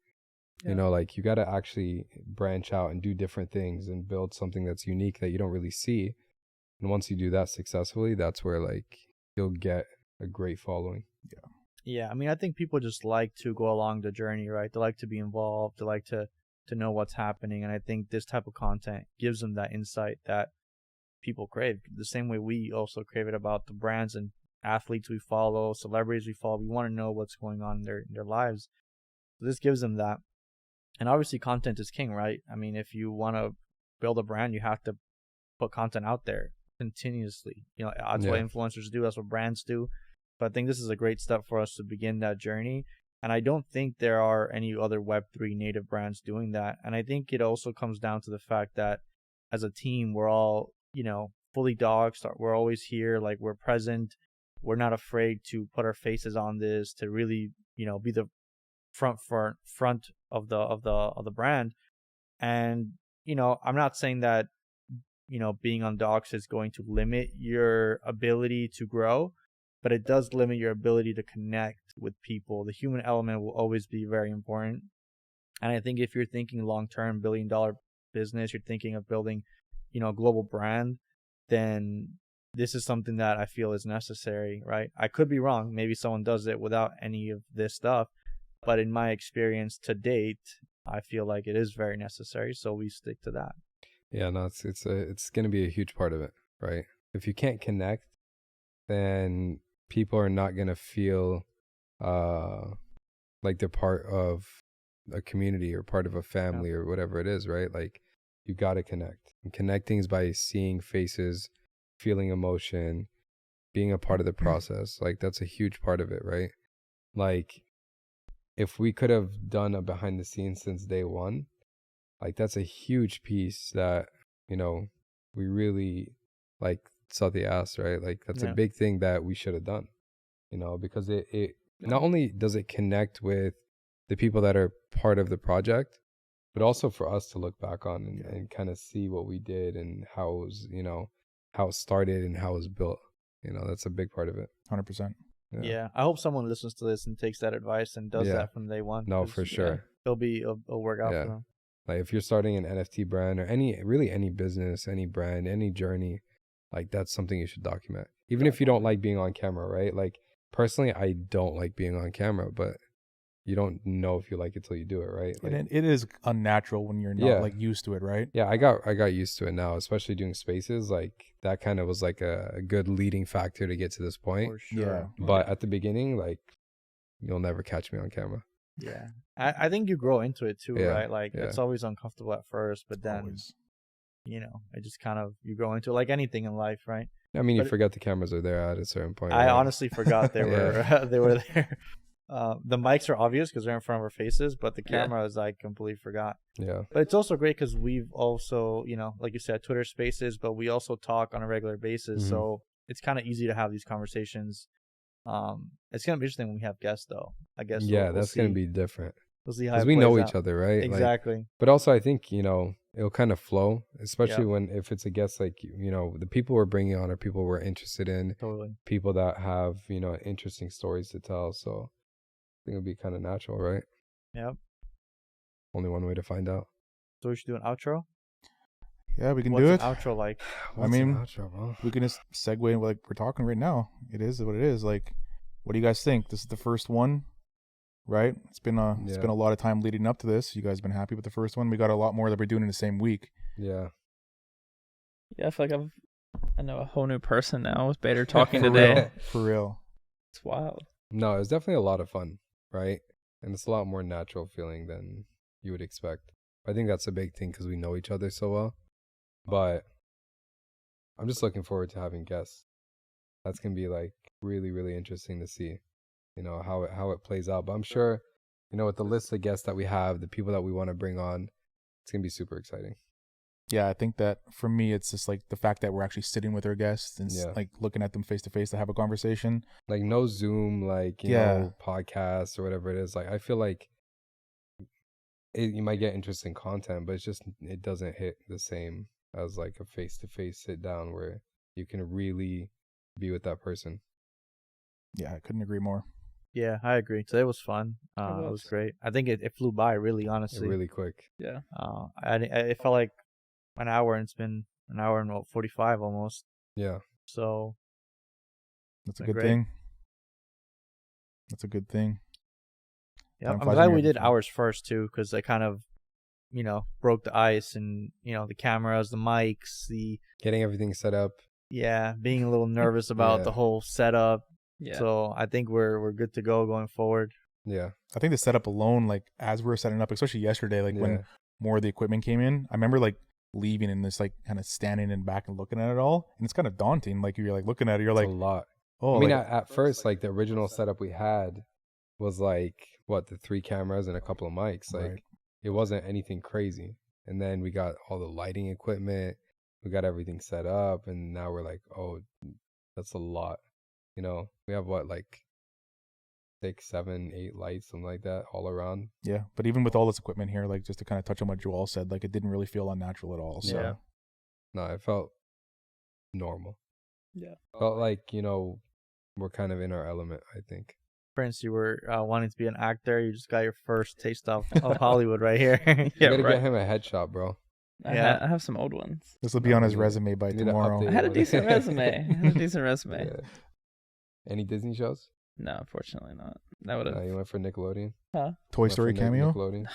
Yeah. Like you got to actually branch out and do different things and build something that's unique that you don't really see. And once you do that successfully, that's where like you'll get a great following. Yeah, I mean, I think people just like to go along the journey, right? They like to be involved. They like to know what's happening. And I think this type of content gives them that insight that people crave. The same way we also crave it about the brands and athletes we follow, celebrities we follow. We want to know what's going on in their lives. So this gives them that. And obviously content is king, right? I mean, if you want to build a brand, you have to put content out there continuously. That's what influencers do. That's what brands do. But I think this is a great step for us to begin that journey. And I don't think there are any other Web3 native brands doing that. And I think it also comes down to the fact that as a team, we're all, fully doxed. We're always here. Like we're present. We're not afraid to put our faces on this, to really, be the front of the brand. And, I'm not saying that, being on docs is going to limit your ability to grow, but it does limit your ability to connect with people. The human element will always be very important. And I think if you're thinking long-term billion-dollar business, you're thinking of building, a global brand, then this is something that I feel is necessary, right? I could be wrong. Maybe someone does it without any of this stuff. But in my experience to date, I feel like it is very necessary. So we stick to that. Yeah, no, it's going to be a huge part of it, right? If you can't connect, then people are not going to feel like they're part of a community or part of a family or whatever it is, right? Like you got to connect. And connecting is by seeing faces, feeling emotion, being a part of the process. Like that's a huge part of it, right? Like if we could have done a behind the scenes since day one, like that's a huge piece that you know, we really like Southie asked, right? Like that's a Yeah. big thing that we should have done, you know, because it not only does it connect with the people that are part of the project, but also for us to look back on and kind of see what we did and how it was, you know, how it started and how it was built. You know, that's a big part of it. 100%. Yeah. I hope someone listens to this and takes that advice and does that from day one. No, 'cause, for sure. It'll work out for them. Like if you're starting an NFT brand or any business, any brand, any journey, like that's something you should document. Even if you don't like being on camera, right? Like personally, I don't like being on camera, but you don't know if you like it till you do it, right? Like, And it is unnatural when you're not like used to it, right? yeah, I got used to it now, especially doing spaces. Like that kind of was like a good leading factor to get to this point. For sure. Yeah. But at the beginning, like you'll never catch me on camera. Yeah. I think you grow into it too, Yeah, right? Like it's always uncomfortable at first, but then Always. you know, it just kind of you grow into it like anything in life, right? I mean, you But forget the cameras are there at a certain point. I right? honestly forgot they were Yeah. they were there. The mics are obvious because they're in front of our faces, but the Yeah. cameras I completely forgot. Yeah. But it's also great because we've also, you know, like you said, Twitter Spaces, but we also talk on a regular basis, Mhm. so it's kind of easy to have these conversations. It's gonna be interesting when we have guests, though. I guess. Yeah, we'll that's see. gonna be different We'll see how because it we know plays each out. other, right? Like, Exactly. but also, I think, you know, it'll kind of flow, especially when if it's a guest like, you know, the people we're bringing on are people we're interested in, Totally. people that have, you know, interesting stories to tell. So I think it'll be kind of natural, right? Yep. Only one way to find out. So we should do an outro. Yeah, we can What's do an it. outro like? What's mean, an outro, bro? We can just segue like we're talking right now. It is what it is. Like, what do you guys think? This is the first one, right? It's been a lot of time leading up to this. You guys been happy with the first one? We got a lot more that we're doing in the same week. Yeah. Yeah, I feel like I know a whole new person now with Bader talking For today. real, for real. It's wild. No, it was definitely a lot of fun, right? And it's a lot more natural feeling than you would expect. I think that's a big thing because we know each other so well. But I'm just looking forward to having guests. That's gonna be like really, really interesting to see, you know, how it plays out. But I'm sure, you know, with the list of guests that we have, the people that we want to bring on, it's gonna be super exciting. Yeah, I think that for me, it's just like the fact that we're actually sitting with our guests and like looking at them face to face to have a conversation. Like no Zoom, like you know, podcast or whatever it is. Like I feel like you might get interesting content, but it doesn't hit the same as like a face to face sit down where you can really be with that person. Yeah, I couldn't agree more. Yeah, I agree. Today was fun. It was great. I think it flew by really, honestly. Really quick. Yeah. It felt like an hour, and it's been an hour and 45 almost. Yeah. So that's a good thing. That's a good thing. Yeah, I'm glad we did ours first too, because I kind of, you know, broke the ice and, you know, the cameras, the mics, the getting everything set up. Yeah, being a little nervous about the whole setup. Yeah. So I think we're good to go going forward. Yeah. I think the setup alone, like as we were setting up, especially yesterday, like when more of the equipment came in, I remember like leaving and just like kind of standing in back and looking at it all, and it's kind of daunting. Like you're like looking at it, you're like a lot. Oh, I mean, at first, like the original setup we had was like the 3 cameras and a couple of mics. Like it wasn't anything crazy. And then we got all the lighting equipment, we got everything set up, and now we're like, oh, that's a lot. You know, we have like 6, 7, 8 lights, something like that, all around. Yeah, but even with all this equipment here, like just to kind of touch on what Joel said, like it didn't really feel unnatural at all. So. Yeah. No, it felt normal. Yeah. Felt like, you know, we're kind of in our element, I think. Prince, you were wanting to be an actor. You just got your first taste of Hollywood right here. You gotta get him a headshot, bro. I have some old ones. This will be on his resume by tomorrow. I had a decent resume. Yeah. Any Disney shows? No, unfortunately not. That would have. You went for Nickelodeon? Huh? Toy Story cameo? Nickelodeon?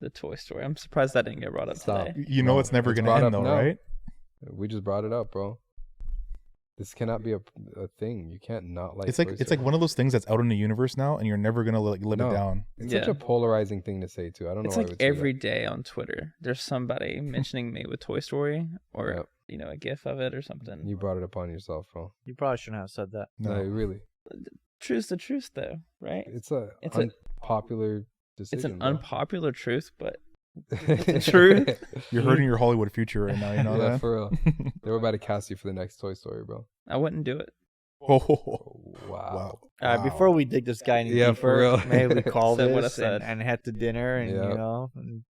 The Toy Story. I'm surprised that didn't get brought up today. You know it's never going to end though, right? We just brought it up, bro. This cannot be a thing. You can't not like. It's like one of those things that's out in the universe now, and you're never gonna live it down. It's such a polarizing thing to say too. I don't know. It's like every day on Twitter, there's somebody mentioning me with Toy Story or you know a GIF of it or something. You brought it upon yourself, bro. You probably shouldn't have said that. No, really. Truth's the truth, though, right? It's an unpopular decision. It's an unpopular truth, but True. You're hurting your Hollywood future right now. You know Yeah, that? for real. They were about to cast you for the next Toy Story, bro. I wouldn't do it. Oh, Wow. All right, before we dig this guy any Yeah, deeper, for real. maybe we call Said what I this said. and head to dinner and Yeah. you know and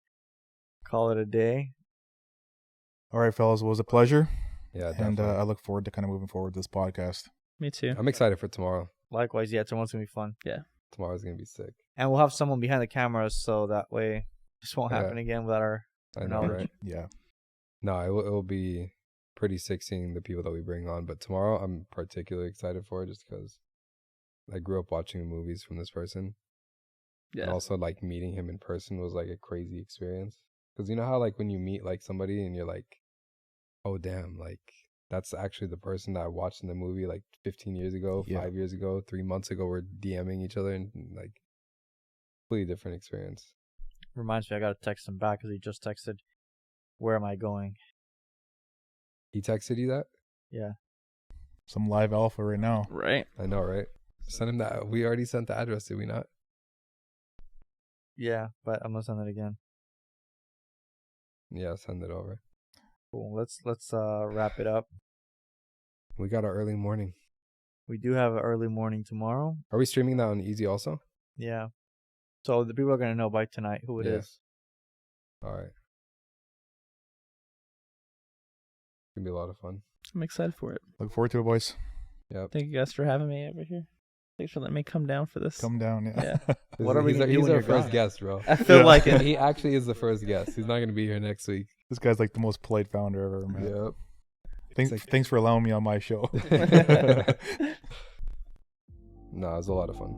call it a day. All right, fellas, it was a pleasure, Yeah, and definitely. I look forward to kind of moving forward with this podcast. Me too. I'm excited for tomorrow. Likewise, yeah, tomorrow's gonna be fun, Tomorrow's gonna be sick. and we'll have someone behind the cameras so that way this won't Yeah. happen again without our. I know, Knowledge. right? Yeah, No, it will be pretty sick seeing the people that we bring on. But tomorrow, I'm particularly excited for it just because I grew up watching the movies from this person. And Yeah. also, like, meeting him in person was like a crazy experience. Because you know how, like, when you meet like somebody and you're like, oh damn, like that's actually the person that I watched in the movie like 15 years ago, Yeah. 5 years ago, 3 months ago. We're DMing each other and like completely different experience. Reminds me, I gotta text him back because he just texted, "Where am I going?" He texted you that? Yeah, some live alpha right now. Right. I know, right? Send him that. We already sent the address, did we not? yeah, but I'm gonna send it again. Yeah, send it over. Cool. Let's wrap it up. We got our early morning. We do have an early morning tomorrow. Are we streaming that on Easy also? Yeah, so the people are gonna know by tonight who it is. All right. It's gonna be a lot of fun. I'm excited for it. Look forward to it, boys. Yep. Thank you guys for having me over here. Thanks for letting me come down for this. Come down. Yeah. Yeah. What are we He's gonna do he's when our you're first gone? guest, bro. I feel Yeah. like it. He actually is the first guest. He's not gonna be here next week. This guy's like the most polite founder I've ever met. Yep. Thanks for allowing me on my show. No, it was a lot of fun.